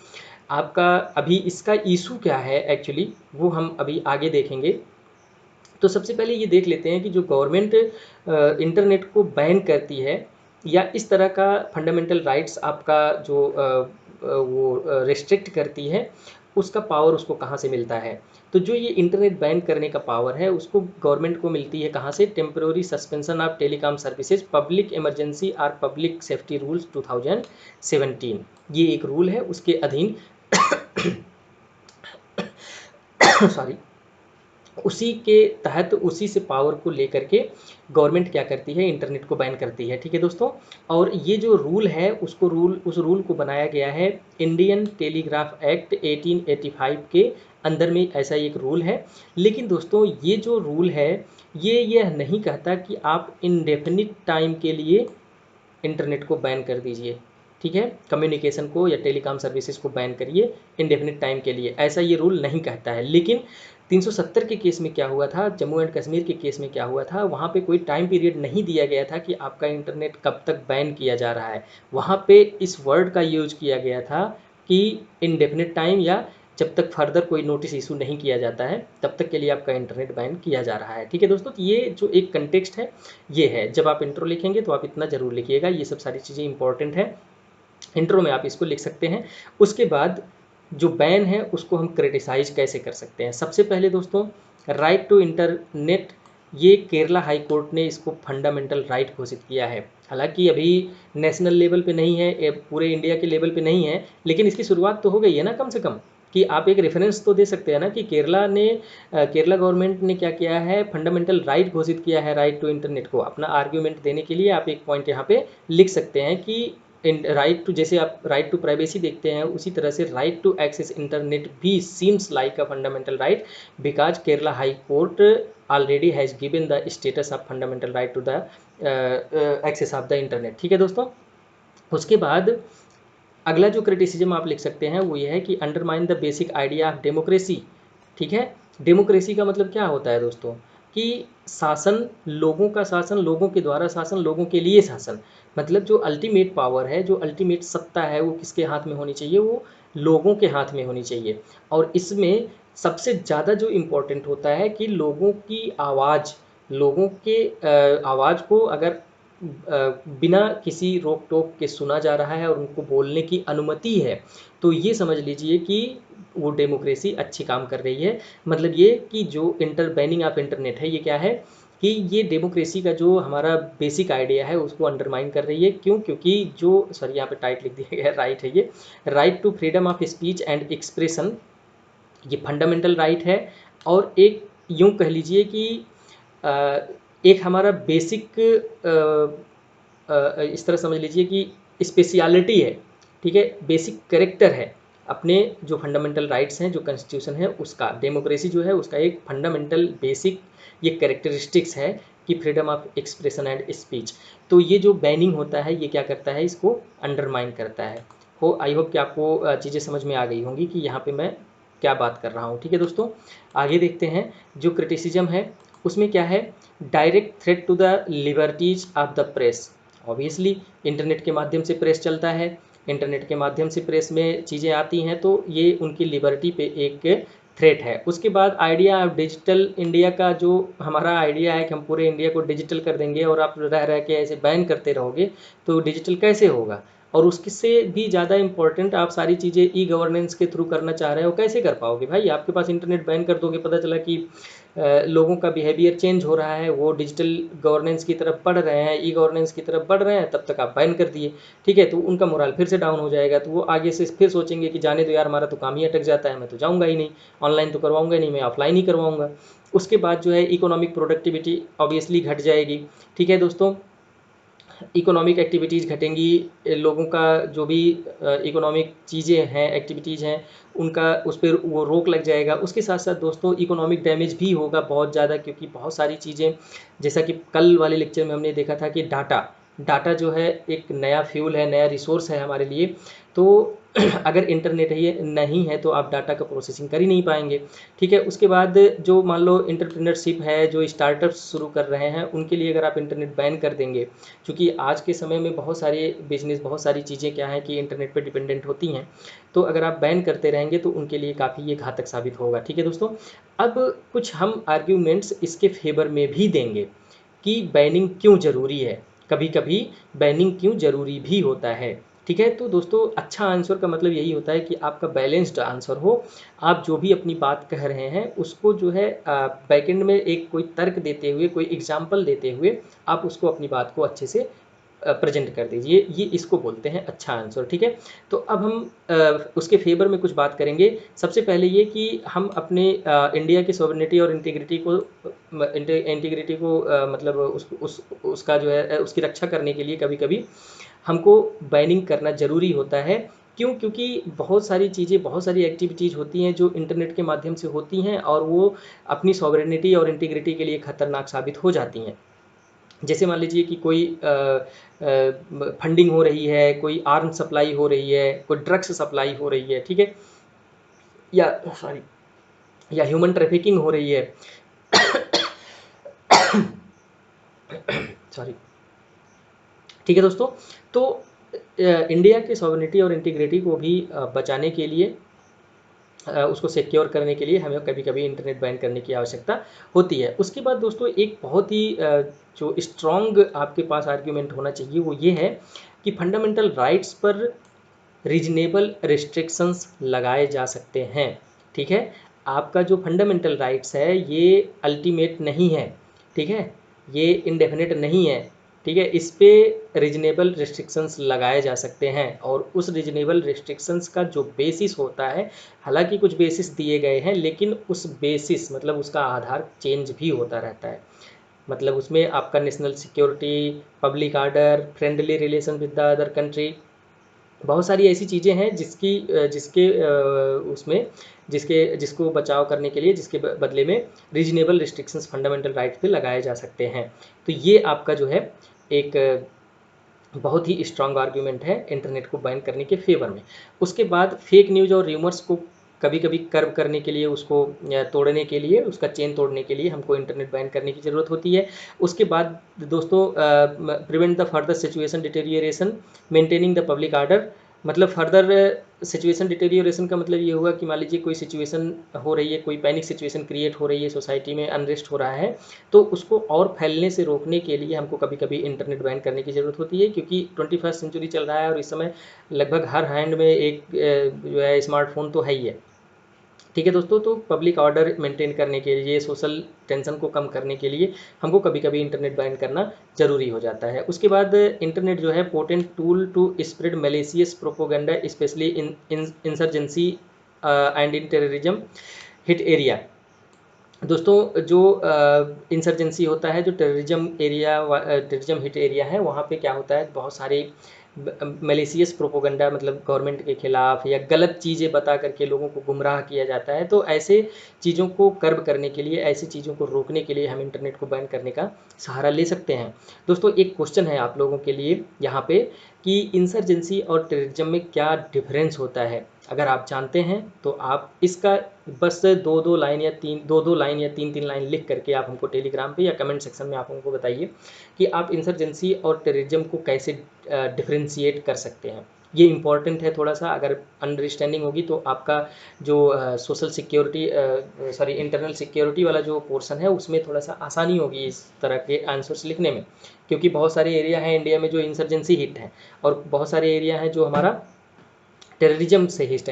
आपका। अभी इसका इशू क्या है एक्चुअली, वो हम अभी आगे देखेंगे। तो सबसे पहले ये देख लेते हैं कि जो गवर्नमेंट इंटरनेट को बैन करती है या इस तरह का फंडामेंटल राइट्स आपका जो वो रिस्ट्रिक्ट करती है, उसका पावर उसको कहाँ से मिलता है। तो जो ये इंटरनेट बैन करने का पावर है उसको गवर्नमेंट को मिलती है कहाँ से, temporary suspension of telecom services public emergency और पब्लिक सेफ्टी रूल्स 2017। ये एक रूल है, उसके अधीन सॉरी, उसी के तहत, उसी से पावर को लेकर के गवर्नमेंट क्या करती है, इंटरनेट को बैन करती है। ठीक है दोस्तों, और ये जो रूल है उस रूल को बनाया गया है इंडियन टेलीग्राफ एक्ट 1885 के अंदर में, ऐसा एक रूल है। लेकिन दोस्तों ये जो रूल है ये यह नहीं कहता कि आप इनडेफिनिट टाइम के लिए इंटरनेट को बैन कर दीजिए। ठीक है, कम्युनिकेशन को या टेलीकॉम सर्विसेज को बैन करिए इंडेफिनिट टाइम के लिए, ऐसा ये रूल नहीं कहता है। लेकिन 370 के केस में क्या हुआ था, जम्मू एंड कश्मीर के केस में क्या हुआ था, वहाँ पे कोई टाइम पीरियड नहीं दिया गया था कि आपका इंटरनेट कब तक बैन किया जा रहा है। वहाँ पे इस वर्ड का यूज किया गया था कि इनडेफिनिट टाइम या जब तक फर्दर कोई नोटिस इशू नहीं किया जाता है तब तक के लिए आपका इंटरनेट बैन किया जा रहा है। ठीक है दोस्तों, तो ये जो एक कंटेक्स्ट है ये है। जब आप इंट्रो लिखेंगे तो आप इतना ज़रूर लिखिएगा, ये सब सारी चीज़ें इंपॉर्टेंट है, इंट्रो में आप इसको लिख सकते हैं। उसके बाद जो बैन है उसको हम क्रिटिसाइज कैसे कर सकते हैं। सबसे पहले दोस्तों, राइट टू इंटरनेट, ये केरला हाई कोर्ट ने इसको फंडामेंटल राइट घोषित किया है। हालांकि अभी नेशनल लेवल पे नहीं है, पूरे इंडिया के लेवल पे नहीं है, लेकिन इसकी शुरुआत तो हो गई है ना, कम से कम कि आप एक रेफरेंस तो दे सकते हैं ना कि केरला गवर्नमेंट ने क्या किया है, फंडामेंटल राइट घोषित किया है राइट टू इंटरनेट को। अपना आर्ग्यूमेंट देने के लिए आप एक पॉइंट यहाँ पे लिख सकते हैं कि राइट टू, जैसे आप राइट टू प्राइवेसी देखते हैं उसी तरह से राइट टू एक्सेस इंटरनेट भी seems like a fundamental right because Kerala high court already has given the status of fundamental right to the access of the internet. ठीक है दोस्तों, उसके बाद अगला जो क्रिटिसिज्म आप लिख सकते हैं वो ये है कि undermine the basic idea of democracy. ठीक है, डेमोक्रेसी का मतलब क्या होता है दोस्तों, कि शासन, लोगों का शासन, लोगों के द्वारा शासन, लोगों के लिए शासन। मतलब जो अल्टीमेट पावर है, जो अल्टीमेट सत्ता है, वो किसके हाथ में होनी चाहिए, वो लोगों के हाथ में होनी चाहिए। और इसमें सबसे ज़्यादा जो इम्पोर्टेंट होता है कि लोगों की आवाज़, लोगों के आवाज़ को अगर बिना किसी रोक टोक के सुना जा रहा है और उनको बोलने की अनुमति है, तो ये समझ लीजिए कि वो डेमोक्रेसी अच्छी काम कर रही है। मतलब ये कि जो बैनिंग ऑफ इंटरनेट है, ये क्या है कि ये डेमोक्रेसी का जो हमारा बेसिक आइडिया है उसको अंडरमाइन कर रही है। क्यों? क्योंकि जो, सॉरी यहाँ पे टाइट लिख दिया गया, राइट है ये, right to freedom of speech and expression, ये फंडामेंटल राइट है। और एक यूँ कह लीजिए कि एक हमारा बेसिक, इस तरह समझ लीजिए कि स्पेशलिटी है। ठीक है, बेसिक करेक्टर है अपने जो फंडामेंटल राइट्स हैं, जो कॉन्स्टिट्यूशन है उसका, डेमोक्रेसी जो है उसका एक फंडामेंटल बेसिक ये कैरेक्टरिस्टिक्स है कि freedom of expression and speech. तो ये जो बैनिंग होता है ये क्या करता है, इसको अंडरमाइन करता है। हो, आई होप कि आपको चीज़ें समझ में आ गई होंगी कि यहाँ पे मैं क्या बात कर रहा हूँ। ठीक है दोस्तों, आगे देखते हैं। जो क्रिटिसिज्म है उसमें क्या है, direct threat to the liberties of the press. Obviously internet के माध्यम से प्रेस चलता है, इंटरनेट के माध्यम से प्रेस में चीज़ें आती हैं, तो ये उनकी लिबर्टी पे एक थ्रेट है। उसके बाद आइडिया ऑफ डिजिटल इंडिया का, जो हमारा आइडिया है कि हम पूरे इंडिया को डिजिटल कर देंगे और आप रह रह के ऐसे बैन करते रहोगे तो डिजिटल कैसे होगा। और उससे भी ज़्यादा इम्पोर्टेंट, आप सारी चीज़ें ई गवर्नेंस के थ्रू करना चाह रहे हो, कैसे कर पाओगे भाई। आपके पास इंटरनेट बैन कर दोगे, पता चला कि लोगों का बिहेवियर चेंज हो रहा है, वो डिजिटल गवर्नेंस की तरफ बढ़ रहे हैं, ई गवर्नेंस की तरफ बढ़ रहे हैं, तब तक आप बैन कर दिए। ठीक है, तो उनका मोरल फिर से डाउन हो जाएगा, तो वो आगे से फिर सोचेंगे कि जाने दो यार, हमारा तो काम ही अटक जाता है, मैं तो जाऊँगा ही नहीं, ऑनलाइन तो करवाऊँगा नहीं, मैं ऑफलाइन ही करवाऊँगा। उसके बाद जो है इकोनॉमिक प्रोडक्टिविटी ऑब्वियसली घट जाएगी। ठीक है दोस्तों, इकोनॉमिक एक्टिविटीज़ घटेंगी, लोगों का जो भी इकोनॉमिक चीज़ें हैं, एक्टिविटीज़ हैं, उनका उस पर वो रोक लग जाएगा। उसके साथ साथ दोस्तों इकोनॉमिक डैमेज भी होगा बहुत ज़्यादा, क्योंकि बहुत सारी चीज़ें, जैसा कि कल वाले लेक्चर में हमने देखा था कि डाटा जो है एक नया फ्यूल है, नया रिसोर्स है हमारे लिए। तो अगर इंटरनेट ही नहीं है तो आप डाटा का प्रोसेसिंग कर ही नहीं पाएंगे। ठीक है, उसके बाद जो मान लो इंटरप्रेन्योरशिप है, जो स्टार्टअप्स शुरू कर रहे हैं, उनके लिए अगर आप इंटरनेट बैन कर देंगे, क्योंकि आज के समय में बहुत सारे बिजनेस, बहुत सारी चीज़ें क्या हैं कि इंटरनेट पे डिपेंडेंट होती हैं, तो अगर आप बैन करते रहेंगे तो उनके लिए काफ़ी ये घातक साबित होगा। ठीक है दोस्तों, अब कुछ हम आर्ग्यूमेंट्स इसके फेवर में भी देंगे कि बैनिंग क्यों ज़रूरी है, कभी कभी बैनिंग क्यों ज़रूरी भी होता है। ठीक है, तो दोस्तों अच्छा आंसर का मतलब यही होता है कि आपका बैलेंस्ड आंसर हो, आप जो भी अपनी बात कह रहे हैं उसको जो है बैकेंड में एक कोई तर्क देते हुए, कोई एग्जाम्पल देते हुए आप उसको अपनी बात को अच्छे से प्रेजेंट कर दीजिए, ये इसको बोलते हैं अच्छा आंसर। ठीक है, तो अब हम उसके फेवर में कुछ बात करेंगे। सबसे पहले ये कि हम अपने इंडिया की सॉवरेनिटी और इंटीग्रिटी को मतलब उसका जो है उसकी रक्षा करने के लिए कभी कभी हमको बैनिंग करना ज़रूरी होता है। क्यों? क्योंकि बहुत सारी चीज़ें, बहुत सारी एक्टिविटीज़ होती हैं जो इंटरनेट के माध्यम से होती हैं और वो अपनी सॉवरेनिटी और इंटीग्रिटी के लिए खतरनाक साबित हो जाती हैं। जैसे मान लीजिए कि कोई फंडिंग हो रही है, कोई आर्म सप्लाई हो रही है, कोई ड्रग्स सप्लाई हो रही है, ठीक है, या सॉरी, या ह्यूमन ट्रैफिकिंग हो रही है सॉरी। ठीक है दोस्तों, तो इंडिया की सॉवरेनिटी और इंटीग्रिटी को भी बचाने के लिए उसको सिक्योर करने के लिए हमें कभी कभी इंटरनेट बैन करने की आवश्यकता होती है। उसके बाद दोस्तों एक बहुत ही जो स्ट्रॉन्ग आपके पास आर्ग्यूमेंट होना चाहिए वो ये है कि फंडामेंटल राइट्स पर रीजनेबल रिस्ट्रिक्शंस लगाए जा सकते हैं। ठीक है, आपका जो फंडामेंटल राइट्स है ये अल्टीमेट नहीं है, ठीक है, ये इंडेफिनिट नहीं है, ठीक है, इस पे रीजनेबल रिस्ट्रिक्शंस लगाए जा सकते हैं। और उस रीजनेबल रिस्ट्रिक्शंस का जो बेसिस होता है, हालांकि कुछ बेसिस दिए गए हैं लेकिन उस बेसिस मतलब उसका आधार चेंज भी होता रहता है। मतलब उसमें आपका national security, public order, friendly relation with the other country, बहुत सारी ऐसी चीज़ें हैं जिसके उसमें जिसको बचाव करने के लिए, जिसके बदले में रीजनेबल रिस्ट्रिक्शंस फंडामेंटल राइट्स पे लगाए जा सकते हैं। तो ये आपका जो है एक बहुत ही स्ट्रांग आर्ग्यूमेंट है इंटरनेट को बैन करने के फेवर में। उसके बाद फेक न्यूज़ और र्यूमर्स को कभी कभी कर्व करने के लिए, उसको तोड़ने के लिए, उसका चेन तोड़ने के लिए हमको इंटरनेट बैन करने की ज़रूरत होती है। उसके बाद दोस्तों prevent the further situation deterioration, maintaining the public order, मतलब फर्दर सिचुएशन डिटेरियोरेशन का मतलब ये हुआ कि मान लीजिए कोई सिचुएशन हो रही है, कोई पैनिक सिचुएशन क्रिएट हो रही है, सोसाइटी में अनरेस्ट हो रहा है, तो उसको और फैलने से रोकने के लिए हमको कभी कभी इंटरनेट बैन करने की ज़रूरत होती है, क्योंकि 21st सेंचुरी चल रहा है और इस समय लगभग हर हैंड में एक जो है स्मार्टफोन तो है ही है। ठीक है दोस्तों, तो पब्लिक ऑर्डर मेंटेन करने के लिए, सोशल टेंशन को कम करने के लिए हमको कभी कभी इंटरनेट बैन करना ज़रूरी हो जाता है। उसके बाद इंटरनेट जो है potent tool to spread malicious propaganda specially in insurgency and in terrorism hit area. दोस्तों जो इंसर्जेंसी होता है, जो टेररिज्म हिट एरिया है, वहाँ पे क्या होता है, बहुत सारे मलेशियस प्रोपोगंडा मतलब गवर्नमेंट के खिलाफ या गलत चीज़ें बता करके लोगों को गुमराह किया जाता है। तो ऐसे चीज़ों को कर्ब करने के लिए, ऐसी चीज़ों को रोकने के लिए हम इंटरनेट को बैन करने का सहारा ले सकते हैं। दोस्तों एक क्वेश्चन है आप लोगों के लिए यहाँ पे कि इंसर्जेंसी और टेररिज्म में क्या डिफरेंस होता है। अगर आप जानते हैं तो आप इसका बस दो दो लाइन या तीन लाइन लिख करके आप हमको टेलीग्राम पे या कमेंट सेक्शन में आप हमको बताइए कि आप इंसर्जेंसी और टेररिज्म को कैसे डिफ्रेंशिएट कर सकते हैं। ये इंपॉर्टेंट है थोड़ा सा, अगर अंडरस्टैंडिंग होगी तो आपका जो social security sorry internal security वाला जो पोर्शन है उसमें थोड़ा सा आसानी होगी इस तरह के आंसर्स लिखने में, क्योंकि बहुत सारे एरिया हैं इंडिया में जो इंसर्जेंसी हिट है और बहुत सारे एरिया हैं जो हमारा टेररिज्म से हिट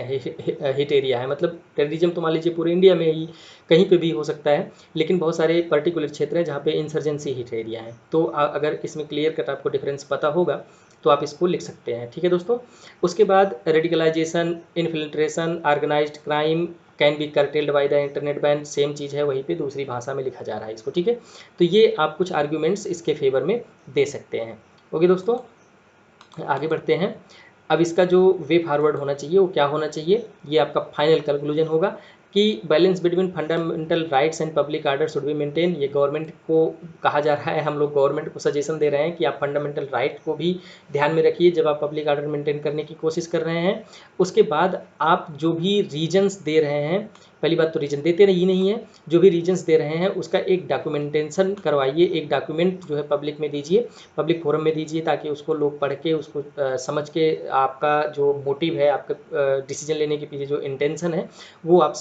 एरिया है। मतलब टेररिज्म तो मान लीजिए पूरे इंडिया में ही कहीं पे भी हो सकता है, लेकिन बहुत सारे पर्टिकुलर क्षेत्र हैं जहाँ पे इंसर्जेंसी हिट एरिया है। तो अगर इसमें क्लियर कट आपको डिफरेंस पता होगा तो आप इसको लिख सकते हैं। ठीक है दोस्तों, उसके बाद radicalisation, infiltration, organised crime can be curtailed by the internet ban, same चीज़ है, वहीं पे दूसरी भाषा में लिखा जा रहा है इसको। ठीक है, तो ये आप कुछ आर्ग्यूमेंट्स इसके फेवर में दे सकते हैं। ओके दोस्तों, आगे बढ़ते हैं। अब इसका जो वे फॉरवर्ड होना चाहिए वो क्या होना चाहिए, ये आपका फाइनल कंक्लूजन होगा कि balance between fundamental rights and public order should be maintain. ये गवर्नमेंट को कहा जा रहा है, हम लोग गवर्नमेंट को सजेशन दे रहे हैं कि आप फंडामेंटल राइट को भी ध्यान में रखिए जब आप पब्लिक ऑर्डर मेंटेन करने की कोशिश कर रहे हैं। उसके बाद आप जो भी रीजन्स दे रहे हैं, पहली बात तो रीजन देते ही नहीं है, जो भी रीजन्स दे रहे हैं उसका एक डॉक्यूमेंटेशन करवाइए, एक डॉक्यूमेंट जो है पब्लिक में दीजिए, पब्लिक फोरम में दीजिए, ताकि उसको लोग पढ़ के उसको समझ के आपका जो मोटिव है, आपका डिसीजन लेने के पीछे जो इंटेंशन है वो आप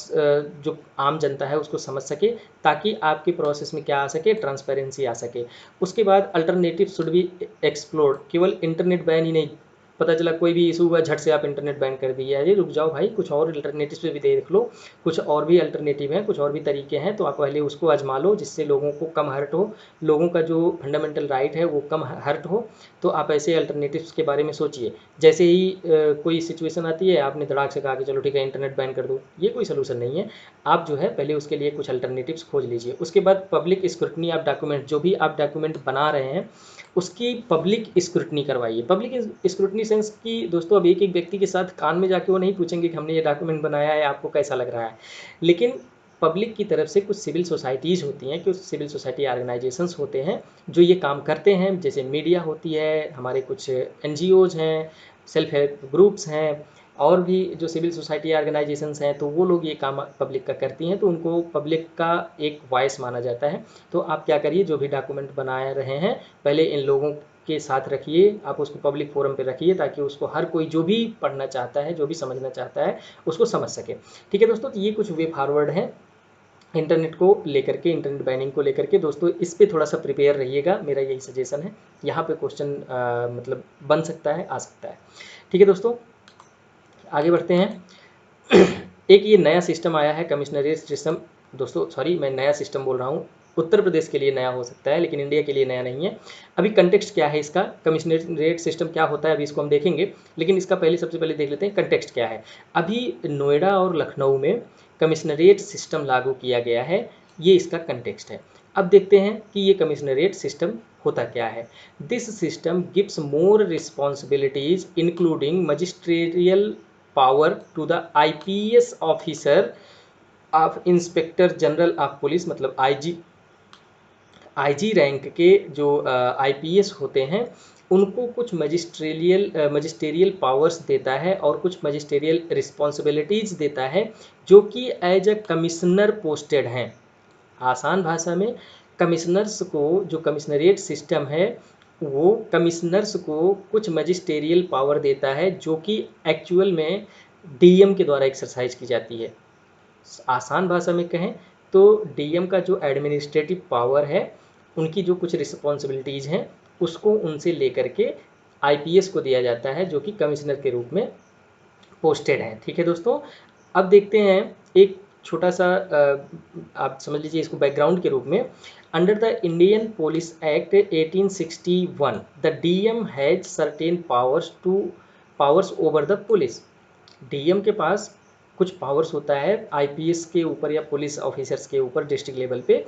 जो आम जनता है उसको समझ सके, ताकि आपकी प्रोसेस में क्या आ सके, ट्रांसपेरेंसी आ सके। उसके बाद अल्टरनेटिव शुड बी एक्सप्लोर्ड। केवल इंटरनेट बैन ही नहीं, पता चला कोई भी इशू हुआ झट से आप इंटरनेट बैन कर दिए, अरे रुक जाओ भाई, कुछ और अल्टरनेटिव पे भी देख लो, कुछ और भी अल्टरनेटिव हैं, कुछ और भी तरीके हैं, तो आप पहले उसको आजमा लो जिससे लोगों को कम हर्ट हो, लोगों का जो फंडामेंटल राइट है वो कम हर्ट हो। तो आप ऐसे अल्टरनेटिव्स के बारे में सोचिए। जैसे ही कोई सिचुएशन आती है आपने धड़ाक से कहा कि चलो ठीक है इंटरनेट बैन कर दो, ये कोई सोल्यूशन नहीं है। आप जो है पहले उसके लिए कुछ अल्टरनेटिव्स खोज लीजिए। उसके बाद पब्लिक स्क्रूटनी ऑफ डॉक्यूमेंट, जो भी आप डॉक्यूमेंट बना रहे हैं उसकी पब्लिक स्क्रूटनी करवाइए। पब्लिक स्क्रूटनी सेंस कि दोस्तों अब एक एक व्यक्ति के साथ कान में जाके वो नहीं पूछेंगे कि हमने ये डॉक्यूमेंट बनाया है आपको कैसा लग रहा है, लेकिन पब्लिक की तरफ से कुछ सिविल सोसाइटीज़ होती हैं, कुछ सिविल सोसाइटी ऑर्गेनाइजेशंस होते हैं जो ये काम करते हैं, जैसे मीडिया होती है, हमारे कुछ एनजीओज हैं, सेल्फ हेल्प ग्रुप्स हैं, और भी जो सिविल सोसाइटी ऑर्गेनाइजेशंस हैं, तो वो लोग ये काम पब्लिक का करती हैं, तो उनको पब्लिक का एक वॉइस माना जाता है। तो आप क्या करिए, जो भी डॉक्यूमेंट बना रहे हैं पहले इन लोगों के साथ रखिए, आप उसको पब्लिक फोरम पे रखिए ताकि उसको हर कोई जो भी पढ़ना चाहता है, जो भी समझना चाहता है, उसको समझ सके। ठीक है दोस्तों, तो ये कुछ वे फॉरवर्ड हैं इंटरनेट को लेकर के, इंटरनेट बैनिंग को लेकर के। दोस्तों इस पे थोड़ा सा प्रिपेयर रहिएगा, मेरा यही सजेशन है। यहाँ पे क्वेश्चन मतलब बन सकता है, आ सकता है। ठीक है दोस्तों, आगे बढ़ते हैं। एक ये नया सिस्टम आया है कमिश्नरेट सिस्टम। दोस्तों सॉरी, मैं नया सिस्टम बोल रहा हूँ, उत्तर प्रदेश के लिए नया हो सकता है लेकिन इंडिया के लिए नया नहीं है। अभी कंटेक्स्ट क्या है इसका, कमिश्नरेट सिस्टम क्या होता है, अभी इसको हम देखेंगे, लेकिन इसका पहले सबसे पहले देख लेते हैं कंटेक्स्ट क्या है। अभी नोएडा और लखनऊ में कमिश्नरेट सिस्टम लागू किया गया है, ये इसका कंटेक्स्ट है। अब देखते हैं कि ये कमिश्नरेट सिस्टम होता क्या है। This system gives more responsibilities including magisterial power to the IPS officer of inspector general of police, मतलब आईजी रैंक के जो आईपीएस होते हैं उनको कुछ मजिस्टेरियल पावर्स देता है और कुछ मजिस्टेरियल रिस्पॉन्सिबिलिटीज़ देता है जो कि एज अ कमिश्नर पोस्टेड हैं। आसान भाषा में कमिश्नर्स को, जो कमिश्नरेट सिस्टम है वो कमिश्नर्स को कुछ मजिस्टेरियल पावर देता है जो कि एक्चुअल में डीएम के द्वारा एक्सरसाइज की जाती है। आसान भाषा में कहें तो डीएम का जो एडमिनिस्ट्रेटिव पावर है, उनकी जो कुछ रिस्पॉन्सिबिलिटीज़ हैं उसको उनसे लेकर के आईपीएस को दिया जाता है जो कि कमिश्नर के रूप में पोस्टेड है। ठीक है दोस्तों, अब देखते हैं एक छोटा सा आप समझ लीजिए इसको बैकग्राउंड के रूप में। Under the Indian police act 1861 the DM has certain powers over the police. DM के पास कुछ पावर्स होता है आईपीएस के ऊपर या पुलिस ऑफिसर्स के ऊपर डिस्ट्रिक्ट लेवल पे,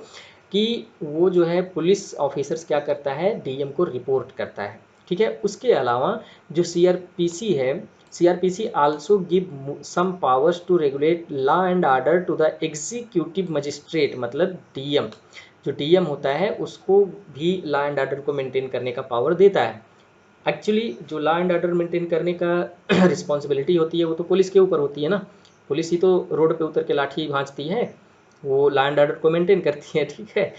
कि वो जो है पुलिस ऑफिसर्स क्या करता है, डीएम को रिपोर्ट करता है। ठीक है, उसके अलावा जो सीआरपीसी है, CrPC also give some powers to regulate law and order to the executive magistrate, मतलब डीएम, जो डीएम होता है उसको भी लॉ एंड ऑर्डर को मेंटेन करने का पावर देता है। एक्चुअली जो लॉ एंड ऑर्डर मेंटेन करने का रिस्पॉन्सिबिलिटी होती है वो तो पुलिस के ऊपर होती है ना, पुलिस ही तो रोड पे उतर के लाठी भांजती है, वो लॉ एंड ऑर्डर को मेंटेन करती है। ठीक है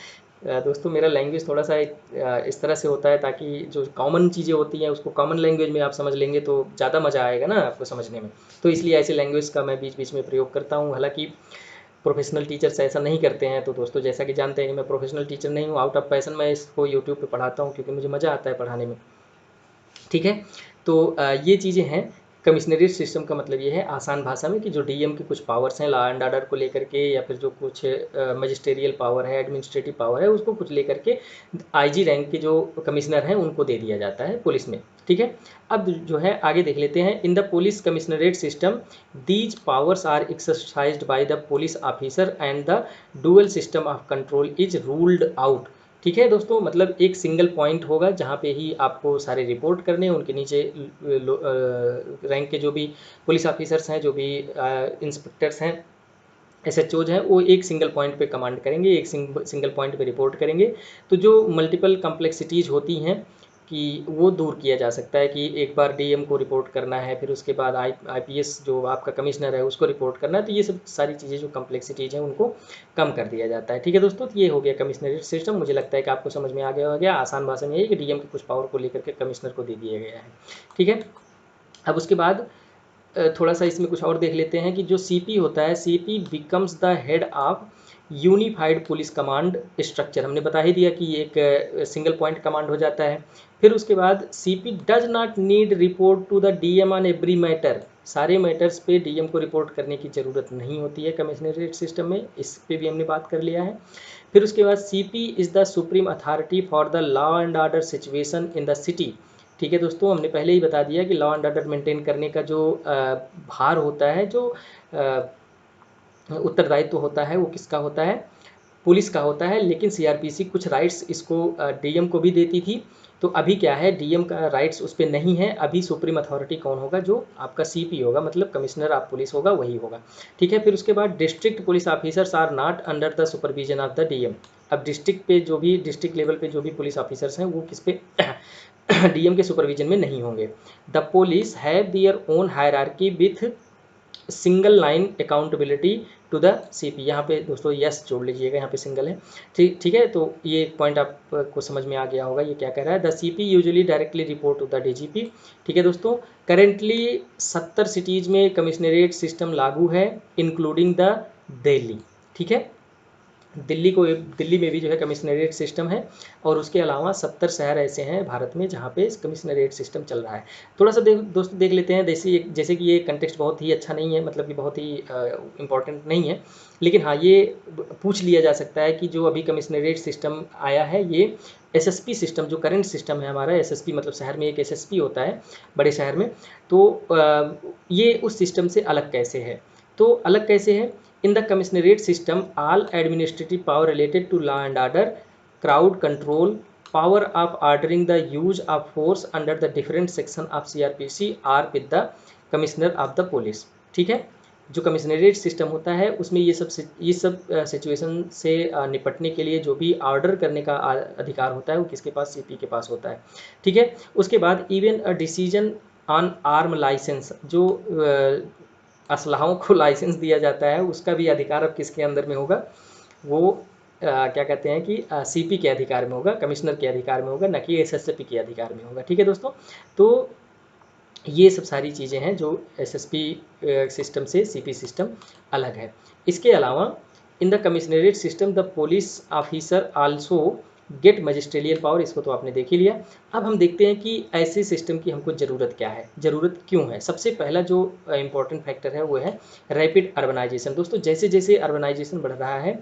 दोस्तों, मेरा लैंग्वेज थोड़ा सा इस तरह से होता है ताकि जो कॉमन चीज़ें होती हैं उसको कॉमन लैंग्वेज में आप समझ लेंगे तो ज़्यादा मज़ा आएगा ना आपको समझने में, तो इसलिए ऐसे लैंग्वेज का मैं बीच बीच में प्रयोग करता हूँ। हालांकि प्रोफेशनल टीचर्स ऐसा नहीं करते हैं, तो दोस्तों जैसा कि जानते हैं कि मैं प्रोफेशनल टीचर नहीं हूँ, आउट ऑफ पैशन मैं इसको यूट्यूब पे पढ़ाता हूँ क्योंकि मुझे मज़ा आता है पढ़ाने में। ठीक है, तो ये चीज़ें हैं। कमिश्नरेट सिस्टम का मतलब ये है आसान भाषा में कि जो डीएम के कुछ पावर्स हैं लॉ एंड ऑर्डर को लेकर के, या फिर जो कुछ मजिस्टेरियल पावर है, एडमिनिस्ट्रेटिव पावर है, उसको कुछ लेकर के आईजी रैंक के जो कमिश्नर हैं उनको दे दिया जाता है पुलिस में। ठीक है, अब जो है आगे देख लेते हैं। In the police commissionerate system these powers are exercised by the police officer and the dual system of control is ruled out. ठीक है दोस्तों, मतलब एक सिंगल पॉइंट होगा जहाँ पे ही आपको सारे रिपोर्ट करने, उनके नीचे रैंक के जो भी पुलिस ऑफिसर्स हैं, जो भी इंस्पेक्टर्स हैं, एसएचओज हैं, वो एक सिंगल पॉइंट पे कमांड करेंगे, एक सिंगल पॉइंट पे रिपोर्ट करेंगे। तो जो मल्टीपल कम्प्लेक्सिटीज़ होती हैं कि वो दूर किया जा सकता है कि एक बार डीएम को रिपोर्ट करना है, फिर उसके बाद आईपीएस जो आपका कमिश्नर है उसको रिपोर्ट करना है, तो ये सब सारी चीज़ें जो कम्प्लेक्सिटीज़ हैं उनको कम कर दिया जाता है। ठीक है दोस्तों, तो ये हो गया कमिश्नरेट सिस्टम। मुझे लगता है कि आपको समझ में आ गया आसान भाषा में यही कि डीएम के कुछ पावर को लेकर के कमिश्नर को दे दिया गया है। ठीक है, अब उसके बाद थोड़ा सा इसमें कुछ और देख लेते हैं कि जो सीपी होता है, CP becomes the head of unified police command structure. हमने बता ही दिया कि ये एक सिंगल पॉइंट कमांड हो जाता है। फिर उसके बाद CP does not need report to the DM on every matter. सारे मैटर्स पे डीएम को रिपोर्ट करने की ज़रूरत नहीं होती है कमिश्नरेट सिस्टम में, इस पे भी हमने बात कर लिया है। फिर उसके बाद CP is the supreme authority for the law and order situation in the city. ठीक है दोस्तों, हमने पहले ही बता दिया कि लॉ एंड ऑर्डर मेंटेन करने का जो भार होता है, जो उत्तरदायित्व होता है, वो किसका होता है, पुलिस का होता है। लेकिन सीआरपीसी कुछ राइट्स इसको डीएम को भी देती थी, तो अभी क्या है, डीएम का राइट्स उस पर नहीं है। अभी सुप्रीम अथॉरिटी कौन होगा, जो आपका सीपी होगा, मतलब कमिश्नर ऑफ पुलिस होगा, वही होगा। ठीक है, फिर उसके बाद district police officers are not under the supervision of the DM. अब डिस्ट्रिक्ट पे जो भी, डिस्ट्रिक्ट लेवल पे जो भी पुलिस ऑफिसर्स हैं वो किस पे डीएम के सुपरविजन में नहीं होंगे। The police have their own hierarchy with single line accountability to the CP. यहाँ पे दोस्तों यस जोड़ लीजिएगा, यहाँ पे सिंगल है। ठीक है, तो ये पॉइंट आपको समझ में आ गया होगा ये क्या कह रहा है। The CP usually directly report to the DGP. ठीक है दोस्तों, करेंटली 70 सिटीज़ में कमिश्नरेट सिस्टम लागू है, इंक्लूडिंग द दिल्ली। ठीक है, दिल्ली में भी जो है कमिश्नरेट सिस्टम है, और उसके अलावा 70 शहर ऐसे हैं भारत में जहाँ पे कमिश्नरेट सिस्टम चल रहा है। थोड़ा सा दोस्तों देख लेते हैं, जैसे कि ये कंटेक्स्ट बहुत ही अच्छा नहीं है, मतलब कि बहुत ही इम्पोर्टेंट नहीं है, लेकिन हाँ ये पूछ लिया जा सकता है कि जो अभी कमिश्नरेट सिस्टम आया है ये एसएसपी सिस्टम, जो करंट सिस्टम है हमारा एसएसपी, मतलब शहर में एक एसएसपी होता है बड़े शहर में, तो ये उस सिस्टम से अलग कैसे है। तो अलग कैसे है, in the commissionerate system all administrative power related to law and order, crowd control, power of ordering the use of force under the different section of CRPC are with the commissioner of the police। ठीक है, जो commissionerate system होता है उसमें ये सब situation से निपटने के लिए जो भी ऑर्डर करने का अधिकार होता है वो किसके पास, सीपी के पास होता है। ठीक है, उसके बाद even a decision on arm licence, जो असलहाओं को लाइसेंस दिया जाता है उसका भी अधिकार अब किसके अंदर में होगा, वो क्या कहते हैं कि सीपी के अधिकार में होगा, कमिश्नर के अधिकार में होगा, न कि एसएसपी के अधिकार में होगा। ठीक है दोस्तों, तो ये सब सारी चीज़ें हैं जो एसएसपी सिस्टम से सीपी सिस्टम अलग है। इसके अलावा in the commissionerate system the police officer also get magisterial power, इसको तो आपने देख ही लिया। अब हम देखते हैं कि ऐसे सिस्टम की हमको ज़रूरत क्या है, ज़रूरत क्यों है। सबसे पहला जो इम्पोर्टेंट फैक्टर है वो है रैपिड अर्बनाइजेशन। दोस्तों जैसे जैसे अर्बनाइजेशन बढ़ रहा है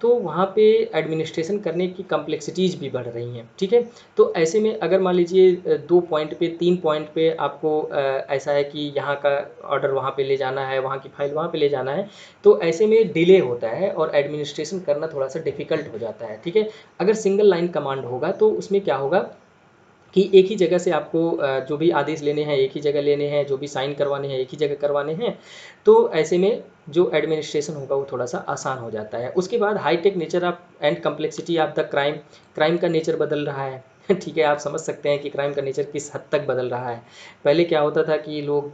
तो वहाँ पे एडमिनिस्ट्रेशन करने की कम्प्लेक्सिटीज़ भी बढ़ रही हैं। ठीक है, तो ऐसे में अगर मान लीजिए 2 पॉइंट पे 3 पॉइंट पे आपको ऐसा है कि यहाँ का ऑर्डर वहाँ पे ले जाना है, वहाँ की फाइल वहाँ पे ले जाना है, तो ऐसे में डिले होता है और एडमिनिस्ट्रेशन करना थोड़ा सा डिफिकल्ट हो जाता है। ठीक है, अगर सिंगल लाइन कमांड होगा तो उसमें क्या होगा कि एक ही जगह से आपको जो भी आदेश लेने हैं एक ही जगह लेने हैं, जो भी साइन करवाने हैं एक ही जगह करवाने हैं, तो ऐसे में जो एडमिनिस्ट्रेशन होगा वो थोड़ा सा आसान हो जाता है। उसके बाद high tech nature of and complexity of the crime, crime का नेचर बदल रहा है। ठीक है, आप समझ सकते हैं कि क्राइम का नेचर किस हद तक बदल रहा है। पहले क्या होता था कि लोग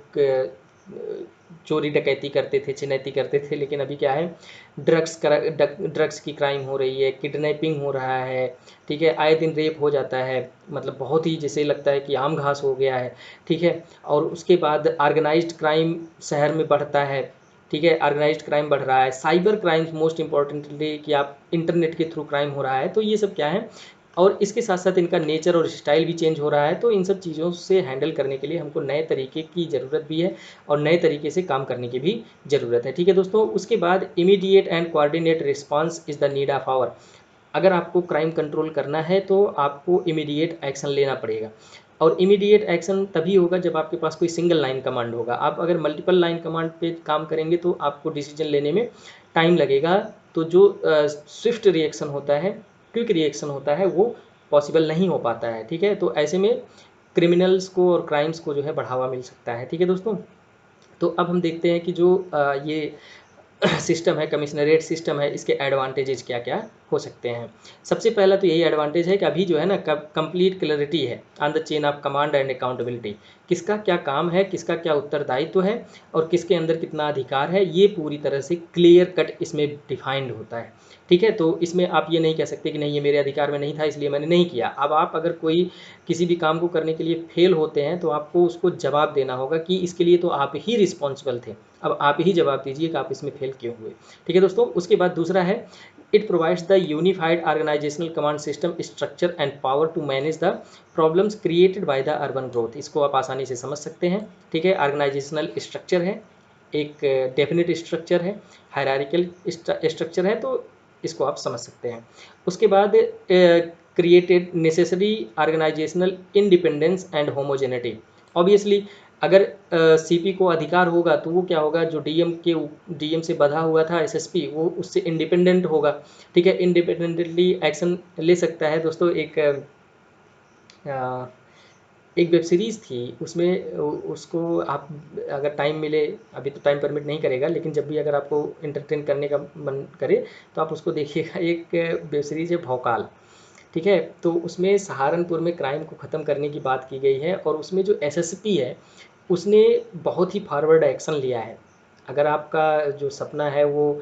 चोरी डकैती करते थे, छिनैती करते थे, लेकिन अभी क्या है, ड्रग्स की क्राइम हो रही है, किडनैपिंग हो रहा है। ठीक है, आए दिन रेप हो जाता है, मतलब बहुत ही जैसे लगता है कि आम घास हो गया है। ठीक है, और उसके बाद ऑर्गेनाइज्ड क्राइम शहर में बढ़ता है। ठीक है, ऑर्गेनाइज्ड क्राइम बढ़ रहा है, साइबर क्राइम्स मोस्ट इंपॉर्टेंटली कि आप इंटरनेट के थ्रू क्राइम हो रहा है, तो ये सब क्या है, और इसके साथ साथ इनका नेचर और स्टाइल भी चेंज हो रहा है। तो इन सब चीज़ों से हैंडल करने के लिए हमको नए तरीके की ज़रूरत भी है और नए तरीके से काम करने की भी ज़रूरत है। ठीक है दोस्तों, उसके बाद immediate and coordinate response is the need of hour. अगर आपको क्राइम कंट्रोल करना है तो आपको इमीडिएट एक्शन लेना पड़ेगा, और इमीडिएट एक्शन तभी होगा जब आपके पास कोई सिंगल लाइन कमांड होगा। आप अगर मल्टीपल लाइन कमांड पे काम करेंगे तो आपको डिसीजन लेने में टाइम लगेगा, तो जो स्विफ्ट रिएक्शन होता है, क्विक रिएक्शन होता है, वो पॉसिबल नहीं हो पाता है। ठीक है, तो ऐसे में क्रिमिनल्स को और क्राइम्स को जो है बढ़ावा मिल सकता है। ठीक है दोस्तों, तो अब हम देखते हैं कि जो ये सिस्टम है, कमिश्नरेट सिस्टम है, इसके एडवांटेजेस क्या क्या हो सकते हैं। सबसे पहला तो यही एडवांटेज है कि अभी जो है ना कंप्लीट क्लैरिटी है on the chain of command and accountability, किसका क्या काम है, किसका क्या उत्तरदायित्व है और किसके अंदर कितना अधिकार है, ये पूरी तरह से क्लियर कट इसमें डिफाइंड होता है। ठीक है, तो इसमें आप ये नहीं कह सकते कि नहीं ये मेरे अधिकार में नहीं था इसलिए मैंने नहीं किया। अब आप अगर कोई किसी भी काम को करने के लिए फेल होते हैं तो आपको उसको जवाब देना होगा कि इसके लिए तो आप ही रिस्पॉन्सिबल थे, अब आप ही जवाब दीजिए कि आप इसमें फेल क्यों हुए। ठीक है दोस्तों, उसके बाद दूसरा है it provides the unified organisational command system structure and power to manage the problems created by the urban growth. इसको आप आसानी से समझ सकते हैं। ठीक है, ऑर्गेनाइजेशनल स्ट्रक्चर है, एक डेफिनेट स्ट्रक्चर है, हायरार्किकल स्ट्रक्चर है, तो इसको आप समझ सकते हैं। उसके बाद created necessary organisational independence and homogeneity. Obviously अगर सीपी को अधिकार होगा तो वो क्या होगा, जो डीएम से बधा हुआ था एसएसपी, वो उससे इंडिपेंडेंट होगा। ठीक है, इंडिपेंडेंटली एक्शन ले सकता है। दोस्तों एक वेब सीरीज़ थी, उसमें उसको आप अगर टाइम मिले, अभी तो टाइम परमिट नहीं करेगा, लेकिन जब भी अगर आपको इंटरटेन करने का मन करे तो आप उसको देखिएगा। एक वेब सीरीज़ है भौकाल। ठीक है, तो उसमें सहारनपुर में क्राइम को ख़त्म करने की बात की गई है और उसमें जो एसएसपी है उसने बहुत ही फॉरवर्ड एक्शन लिया है। अगर आपका जो सपना है वो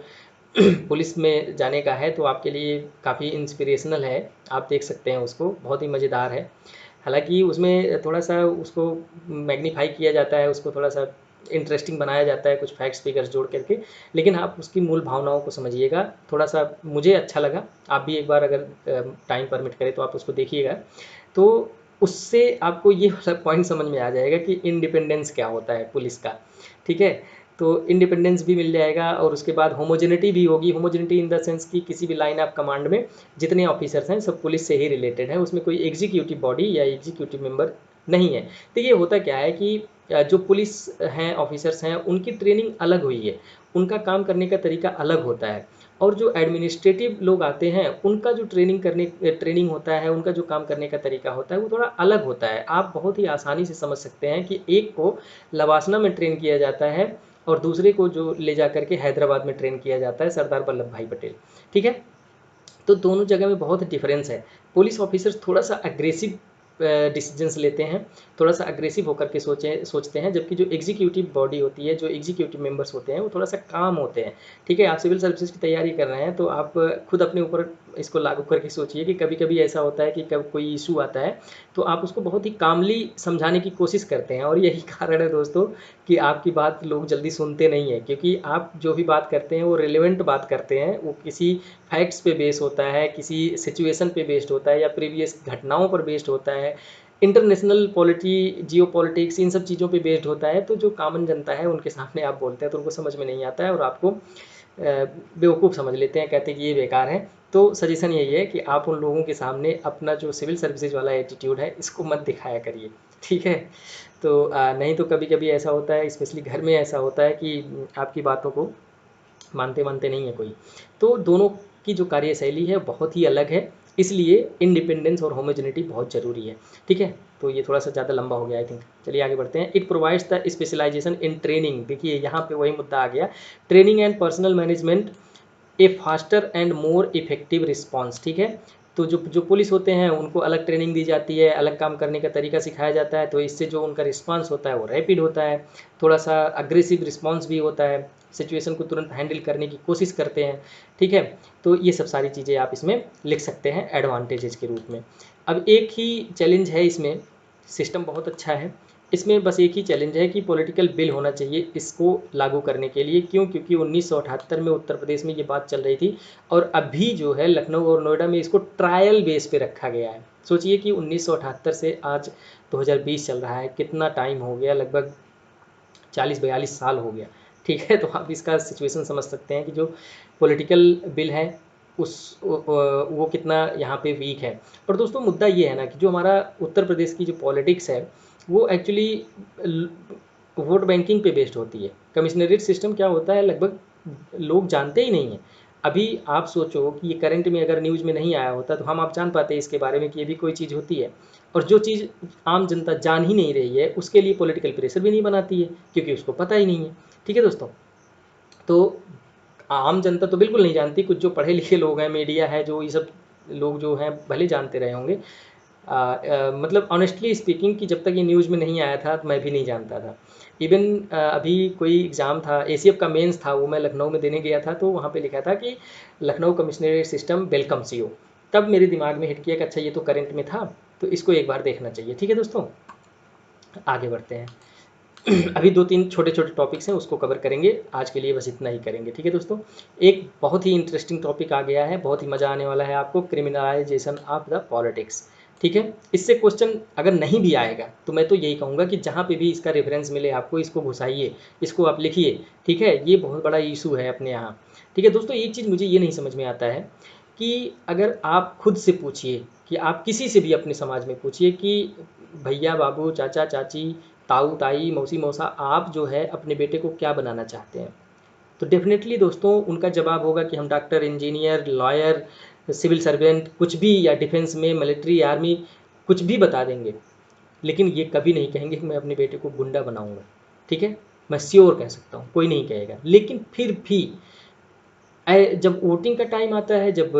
पुलिस में जाने का है तो आपके लिए काफ़ी इंस्पिरेशनल है, आप देख सकते हैं उसको, बहुत ही मज़ेदार है। हालांकि उसमें थोड़ा सा उसको मैग्नीफाई किया जाता है, उसको थोड़ा सा इंटरेस्टिंग बनाया जाता है कुछ फैक्ट्स फिगर्स जोड़ करके, लेकिन आप उसकी मूल भावनाओं को समझिएगा। थोड़ा सा मुझे अच्छा लगा, आप भी एक बार अगर टाइम परमिट करें तो आप उसको देखिएगा, तो उससे आपको ये पॉइंट समझ में आ जाएगा कि इंडिपेंडेंस क्या होता है पुलिस का। ठीक है, तो इंडिपेंडेंस भी मिल जाएगा और उसके बाद होमोजेनिटी भी होगी। होमोजेनिटी इन द सेंस कि किसी भी लाइन ऑफ कमांड में जितने ऑफिसर्स हैं सब पुलिस से ही रिलेटेड हैं, उसमें कोई एग्जीक्यूटिव बॉडी या एग्जीक्यूटिव मेंबर नहीं है। तो ये होता क्या है कि जो पुलिस हैं ऑफिसर्स हैं उनकी ट्रेनिंग अलग हुई है, उनका काम करने का तरीका अलग होता है, और जो एडमिनिस्ट्रेटिव लोग आते हैं उनका जो ट्रेनिंग होता है, उनका जो काम करने का तरीका होता है वो थोड़ा अलग होता है। आप बहुत ही आसानी से समझ सकते हैं कि एक को लवासना में ट्रेन किया जाता है और दूसरे को जो ले जा करके हैदराबाद में ट्रेन किया जाता है, सरदार वल्लभ भाई पटेल। ठीक है, तो दोनों जगह में बहुत डिफरेंस है। पुलिस ऑफिसर्स थोड़ा सा अग्रेसिव डिसीजंस लेते हैं, थोड़ा सा अग्रेसिव होकर के सोचते हैं, जबकि जो एग्जीक्यूटिव बॉडी होती है, जो एग्जीक्यूटिव मेंबर्स होते हैं वो थोड़ा सा काम होते हैं। ठीक है, आप सिविल सर्विसेज की तैयारी कर रहे हैं तो आप खुद अपने ऊपर इसको लागू करके सोचिए कि कभी कभी ऐसा होता है कि कब कोई इशू आता है तो आप उसको बहुत ही कामली समझाने की कोशिश करते हैं, और यही कारण है दोस्तों कि आपकी बात लोग जल्दी सुनते नहीं है, क्योंकि आप जो भी बात करते हैं वो रिलेवेंट बात करते हैं, वो किसी फैक्ट्स पे बेस होता है, किसी सिचुएशन पे बेस्ड होता है या प्रीवियस घटनाओं पर बेस्ड होता है, इंटरनेशनल पॉलिटी, जियो पॉलिटिक्स, इन सब चीज़ों पे बेस्ड होता है। तो जो कॉमन जनता है उनके सामने आप बोलते हैं तो उनको समझ में नहीं आता है और आपको बेवकूफ़ समझ लेते हैं, कहते हैं कि ये बेकार है। तो सजेशन यही है कि आप उन लोगों के सामने अपना जो सिविल सर्विसेज वाला एटीट्यूड है इसको मत दिखाया करिए। ठीक है, तो नहीं तो कभी कभी ऐसा होता है, स्पेशली घर में ऐसा होता है कि आपकी बातों को मानते मानते नहीं है कोई। तो दोनों की जो कार्यशैली है बहुत ही अलग है, इसलिए इंडिपेंडेंस और होमोजेनिटी बहुत ज़रूरी है। ठीक है, तो ये थोड़ा सा ज़्यादा लंबा हो गया आई थिंक, चलिए आगे बढ़ते हैं। It provides the specialisation in training, देखिए यहाँ पे वही मुद्दा आ गया, training and personnel management, a faster and more effective response. ठीक है, तो जो पुलिस होते हैं उनको अलग ट्रेनिंग दी जाती है, अलग काम करने का तरीका सिखाया जाता है, तो इससे जो उनका रिस्पांस होता है वो रैपिड होता है, थोड़ा सा अग्रेसिव रिस्पांस भी होता है, सिचुएशन को तुरंत हैंडल करने की कोशिश करते हैं। ठीक है, तो ये सब सारी चीज़ें आप इसमें लिख सकते हैं एडवांटेजेस के रूप में। अब एक ही चैलेंज है इसमें, सिस्टम बहुत अच्छा है, इसमें बस एक ही चैलेंज है कि पॉलिटिकल बिल होना चाहिए इसको लागू करने के लिए। क्यों? क्योंकि 1978 में उत्तर प्रदेश में ये बात चल रही थी और अभी जो है लखनऊ और नोएडा में इसको ट्रायल बेस पे रखा गया है। सोचिए कि 1978 से आज 2020 चल रहा है, कितना टाइम हो गया, लगभग 40-42 साल हो गया। ठीक है, तो आप इसका सिचुएशन समझ सकते हैं कि जो पॉलिटिकल बिल है उस वो कितना यहाँ पे वीक है। और दोस्तों मुद्दा ये है ना कि जो हमारा उत्तर प्रदेश की जो पॉलिटिक्स है वो एक्चुअली वोट बैंकिंग पे बेस्ड होती है। कमिश्नरेट सिस्टम क्या होता है लगभग लोग जानते ही नहीं हैं। अभी आप सोचो कि ये करंट में अगर न्यूज़ में नहीं आया होता तो हम आप जान पाते इसके बारे में कि ये भी कोई चीज़ होती है, और जो चीज़ आम जनता जान ही नहीं रही है उसके लिए पॉलिटिकल प्रेशर भी नहीं बनाती है क्योंकि उसको पता ही नहीं है। ठीक है दोस्तों, तो आम जनता तो बिल्कुल नहीं जानती, कुछ जो पढ़े लिखे लोग हैं, मीडिया है, जो ये सब लोग जो हैं भले जानते रहे होंगे। मतलब ऑनेस्टली स्पीकिंग कि जब तक ये न्यूज़ में नहीं आया था तो मैं भी नहीं जानता था। इवन अभी कोई एग्ज़ाम था, एसीएफ का मेंस था, वो मैं लखनऊ में देने गया था, तो वहाँ पे लिखा था कि Lucknow commissionerate system welcomes you. तब मेरे दिमाग में हिट किया कि अच्छा ये तो करंट में था, तो इसको एक बार देखना चाहिए। ठीक है दोस्तों, आगे बढ़ते हैं। अभी 2-3 छोटे-छोटे टॉपिक्स हैं उसको कवर करेंगे, आज के लिए बस इतना ही करेंगे। ठीक है दोस्तों, एक बहुत ही इंटरेस्टिंग टॉपिक आ गया है, बहुत ही मज़ा आने वाला है आपको, क्रिमिनलाइजेशन ऑफ द पॉलिटिक्स। ठीक है, इससे क्वेश्चन अगर नहीं भी आएगा तो मैं तो यही कहूँगा कि जहाँ पे भी इसका रेफरेंस मिले आपको इसको घुसाइए, इसको आप लिखिए। ठीक है, ये बहुत बड़ा इशू है अपने यहाँ। ठीक है दोस्तों, एक चीज़ मुझे ये नहीं समझ में आता है कि अगर आप खुद से पूछिए कि आप किसी से भी अपने समाज में पूछिए कि भैया बाबू चाचा चाची ताऊ ताई मौसी मौसा आप जो है अपने बेटे को क्या बनाना चाहते हैं, तो डेफिनेटली दोस्तों उनका जवाब होगा कि हम doctor, engineer, lawyer, civil servant, कुछ भी, या डिफेंस में, मिलिट्री, आर्मी, कुछ भी बता देंगे। लेकिन ये कभी नहीं कहेंगे कि मैं अपने बेटे को गुंडा बनाऊंगा। ठीक है, मैं श्योर कह सकता हूँ कोई नहीं कहेगा। लेकिन फिर भी जब वोटिंग का टाइम आता है, जब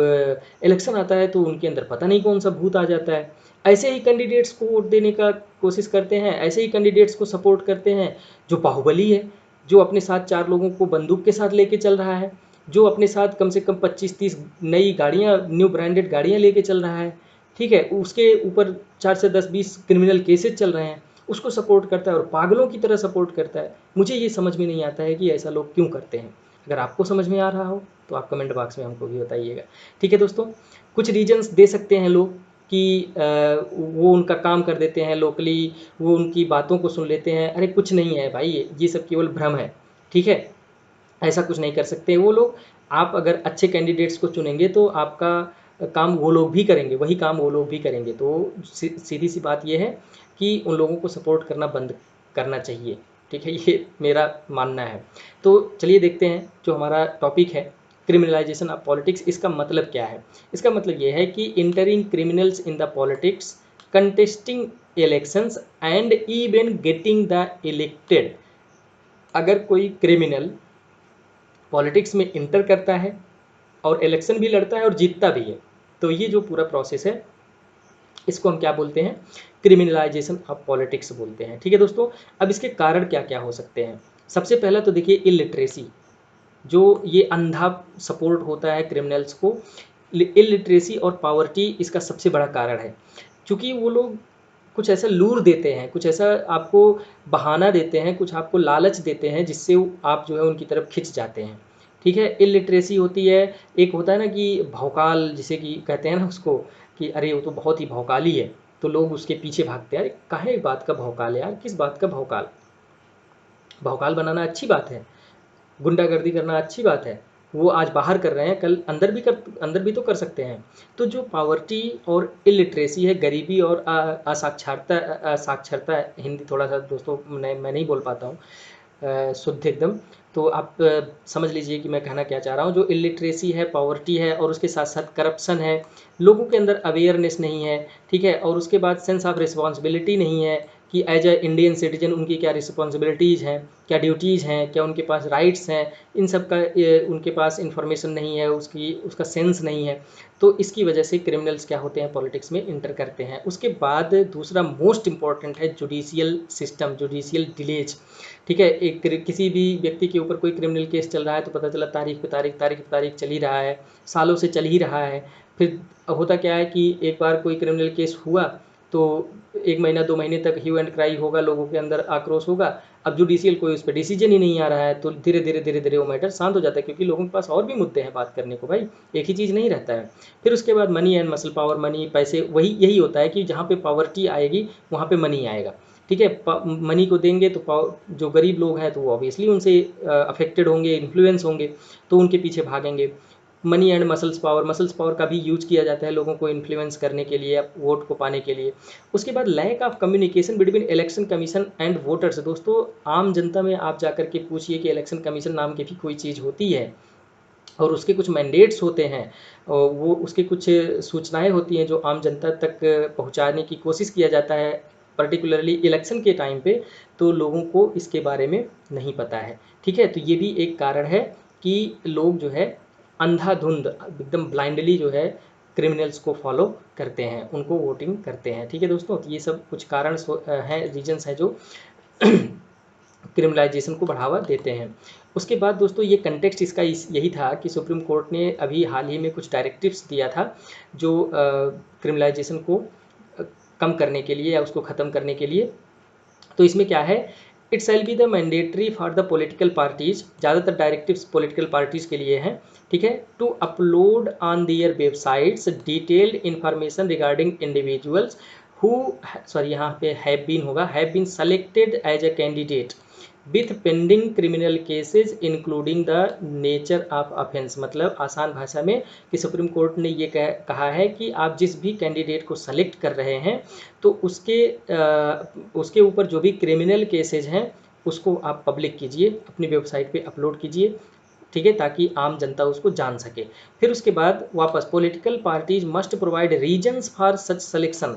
इलेक्शन आता है, तो उनके अंदर पता नहीं कौन सा भूत आ जाता है। ऐसे ही कैंडिडेट्स को वोट देने का कोशिश करते हैं, ऐसे ही कैंडिडेट्स को सपोर्ट करते हैं जो बाहुबली है, जो अपने साथ 4 लोगों को बंदूक के साथ लेके चल रहा है, जो अपने साथ कम से कम 25-30 नई गाड़ियाँ, न्यू ब्रांडेड गाड़ियाँ लेके चल रहा है, ठीक है, उसके ऊपर 4 से 10-20 क्रिमिनल केसेस चल रहे हैं, उसको सपोर्ट करता है और पागलों की तरह सपोर्ट करता है। मुझे ये समझ में नहीं आता है कि ऐसा लोग क्यों करते हैं। अगर आपको समझ में आ रहा हो तो आप कमेंट बॉक्स में हमको भी बताइएगा। ठीक है दोस्तों, कुछ रीजंस दे सकते हैं लोग कि वो उनका काम कर देते हैं लोकली, वो उनकी बातों को सुन लेते हैं। अरे कुछ नहीं है भाई, ये सब केवल भ्रम है। ठीक है, ऐसा कुछ नहीं कर सकते वो लोग। आप अगर अच्छे कैंडिडेट्स को चुनेंगे तो आपका काम वो लोग भी करेंगे, वही काम वो लोग भी करेंगे। तो सीधी सी बात ये है कि उन लोगों को सपोर्ट करना बंद करना चाहिए। ठीक है, ये मेरा मानना है। तो चलिए देखते हैं जो हमारा टॉपिक है, क्रिमिनलाइजेशन ऑफ पॉलिटिक्स, इसका मतलब क्या है। इसका मतलब ये है कि entering criminals in the politics, contesting elections and even getting the elected. अगर कोई क्रिमिनल पॉलिटिक्स में इंटर करता है और इलेक्शन भी लड़ता है और जीतता भी है, तो ये जो पूरा प्रोसेस है इसको हम क्या बोलते हैं, क्रिमिनलाइजेशन ऑफ पॉलिटिक्स बोलते हैं। ठीक है दोस्तों, अब इसके कारण क्या क्या हो सकते हैं। सबसे पहला तो देखिए इलिटरेसी, जो ये अंधा सपोर्ट होता है क्रिमिनल्स को। इलिटरेसी और पावर्टी इसका सबसे बड़ा कारण है, क्योंकि वो लोग कुछ ऐसा लूर देते हैं, कुछ ऐसा आपको बहाना देते हैं, कुछ आपको लालच देते हैं जिससे आप जो है उनकी तरफ खिंच जाते हैं। ठीक है, इलिटरेसी होती है, एक होता है ना कि भौकाल, जिसे कि कहते हैं ना उसको, कि अरे वो तो बहुत ही भौकाली है, तो लोग उसके पीछे भागते हैं। अरे काहे बात का भौकाल है यार, किस बात का भौकाल। भौकाल बनाना अच्छी बात है, गुंडागर्दी करना अच्छी बात है, वो आज बाहर कर रहे हैं, कल अंदर भी तो कर सकते हैं। तो जो पावर्टी और इलिटरेसी है, गरीबी और असाक्षरता, हिंदी थोड़ा सा दोस्तों मैं नहीं बोल पाता हूँ शुद्ध एकदम। तो आप समझ लीजिए कि मैं कहना क्या चाह रहा हूँ। जो इलिटरेसी है, पावर्टी है, और उसके साथ साथ करप्शन है, लोगों के अंदर अवेयरनेस नहीं है। ठीक है, और उसके बाद सेंस ऑफ रिस्पॉन्सिबिलिटी नहीं है कि एज ए इंडियन सिटीजन उनकी क्या रिस्पॉन्सिबिलिटीज़ हैं, क्या ड्यूटीज़ हैं, क्या उनके पास राइट्स हैं, इन सब का उनके पास इंफॉर्मेशन नहीं है, उसका सेंस नहीं है। तो इसकी वजह से क्रिमिनल्स क्या होते हैं, पॉलिटिक्स में इंटर करते हैं। उसके बाद दूसरा मोस्ट इंपॉर्टेंट है जुडिशियल सिस्टम, जुडिशियल डिलेज। ठीक है, एक किसी भी व्यक्ति के ऊपर कोई क्रिमिनल केस चल रहा है तो पता चला तारीख पे तारीख चल ही रहा है, सालों से चल ही रहा है। फिर होता क्या है कि एक बार कोई क्रिमिनल केस हुआ तो 1 महीना 2 महीने तक ह्यू एंड क्राई होगा, लोगों के अंदर आक्रोश होगा। अब जुडिशियल कोई उस पर डिसीजन ही नहीं आ रहा है, तो धीरे धीरे वो मैटर शांत हो जाता है, क्योंकि लोगों के पास और भी मुद्दे हैं बात करने को भाई, एक ही चीज़ नहीं रहता है। फिर उसके बाद money and muscle power, money पैसे, वही यही होता है कि जहाँ पे पावर्टी आएगी वहाँ पे मनी आएगा। ठीक है, मनी को देंगे तो जो गरीब लोग हैं तो वो ऑब्वियसली उनसे अफेक्टेड होंगे, इन्फ्लुएंस होंगे, तो उनके पीछे भागेंगे। मनी एंड मसल्स पावर का भी यूज किया जाता है लोगों को इन्फ्लुएंस करने के लिए, वोट को पाने के लिए। उसके बाद lack of communication between election commission and voters. दोस्तों, आम जनता में आप जाकर के पूछिए कि इलेक्शन कमीशन नाम की भी कोई चीज़ होती है, और उसके कुछ मैंडेट्स होते हैं, और वो उसके कुछ सूचनाएं होती हैं जो आम जनता तक पहुंचाने की कोशिश किया जाता है, पर्टिकुलरली इलेक्शन के टाइम पे, तो लोगों को इसके बारे में नहीं पता है। ठीक है, तो ये भी एक कारण है कि लोग जो है अंधाधुंध एकदम ब्लाइंडली जो है क्रिमिनल्स को फॉलो करते हैं, उनको वोटिंग करते हैं। ठीक है दोस्तों, तो ये सब कुछ कारण हैं, रीजंस हैं जो क्रिमिनलाइजेशन को बढ़ावा देते हैं। उसके बाद दोस्तों ये कंटेक्स्ट इसका यही था कि सुप्रीम कोर्ट ने अभी हाल ही में कुछ डायरेक्टिव्स दिया था जो क्रिमिनलाइजेशन को कम करने के लिए या उसको ख़त्म करने के लिए। तो इसमें क्या है, it shall be the mandatory for the political parties, ज़्यादातर डायरेक्टिव्स पॉलिटिकल पार्टीज़ के लिए हैं। ठीक है, to upload on their websites detailed information regarding individuals who, sorry यहाँ पे हैव बीन होगा, have been selected as a candidate with pending criminal cases including the nature of offence. मतलब आसान भाषा में कि सुप्रीम कोर्ट ने ये कहा है कि आप जिस भी कैंडिडेट को सेलेक्ट कर रहे हैं तो उसके ऊपर जो भी क्रिमिनल केसेज हैं उसको आप पब्लिक कीजिए, अपनी वेबसाइट पे अपलोड कीजिए। ठीक है, ताकि आम जनता उसको जान सके। फिर उसके बाद वापस political parties must provide reasons for such selection.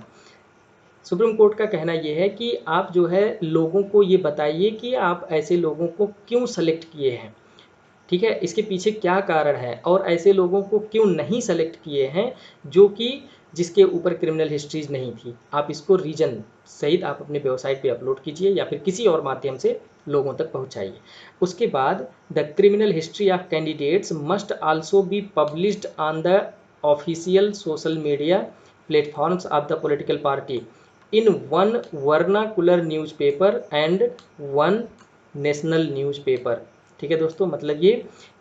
Supreme court का कहना यह है कि आप जो है लोगों को ये बताइए कि आप ऐसे लोगों को क्यों सेलेक्ट किए हैं। ठीक है, इसके पीछे क्या कारण है, और ऐसे लोगों को क्यों नहीं सेलेक्ट किए हैं जो कि जिसके ऊपर क्रिमिनल हिस्ट्रीज नहीं थी। आप इसको रीजन सहित आप अपने वेबसाइट पे अपलोड कीजिए या फिर किसी और माध्यम से लोगों तक पहुंचाइए। उसके बाद the criminal history of candidates must also be published on the official social media platforms of the political party in one vernacular newspaper and one national newspaper. ठीक है दोस्तों, मतलब ये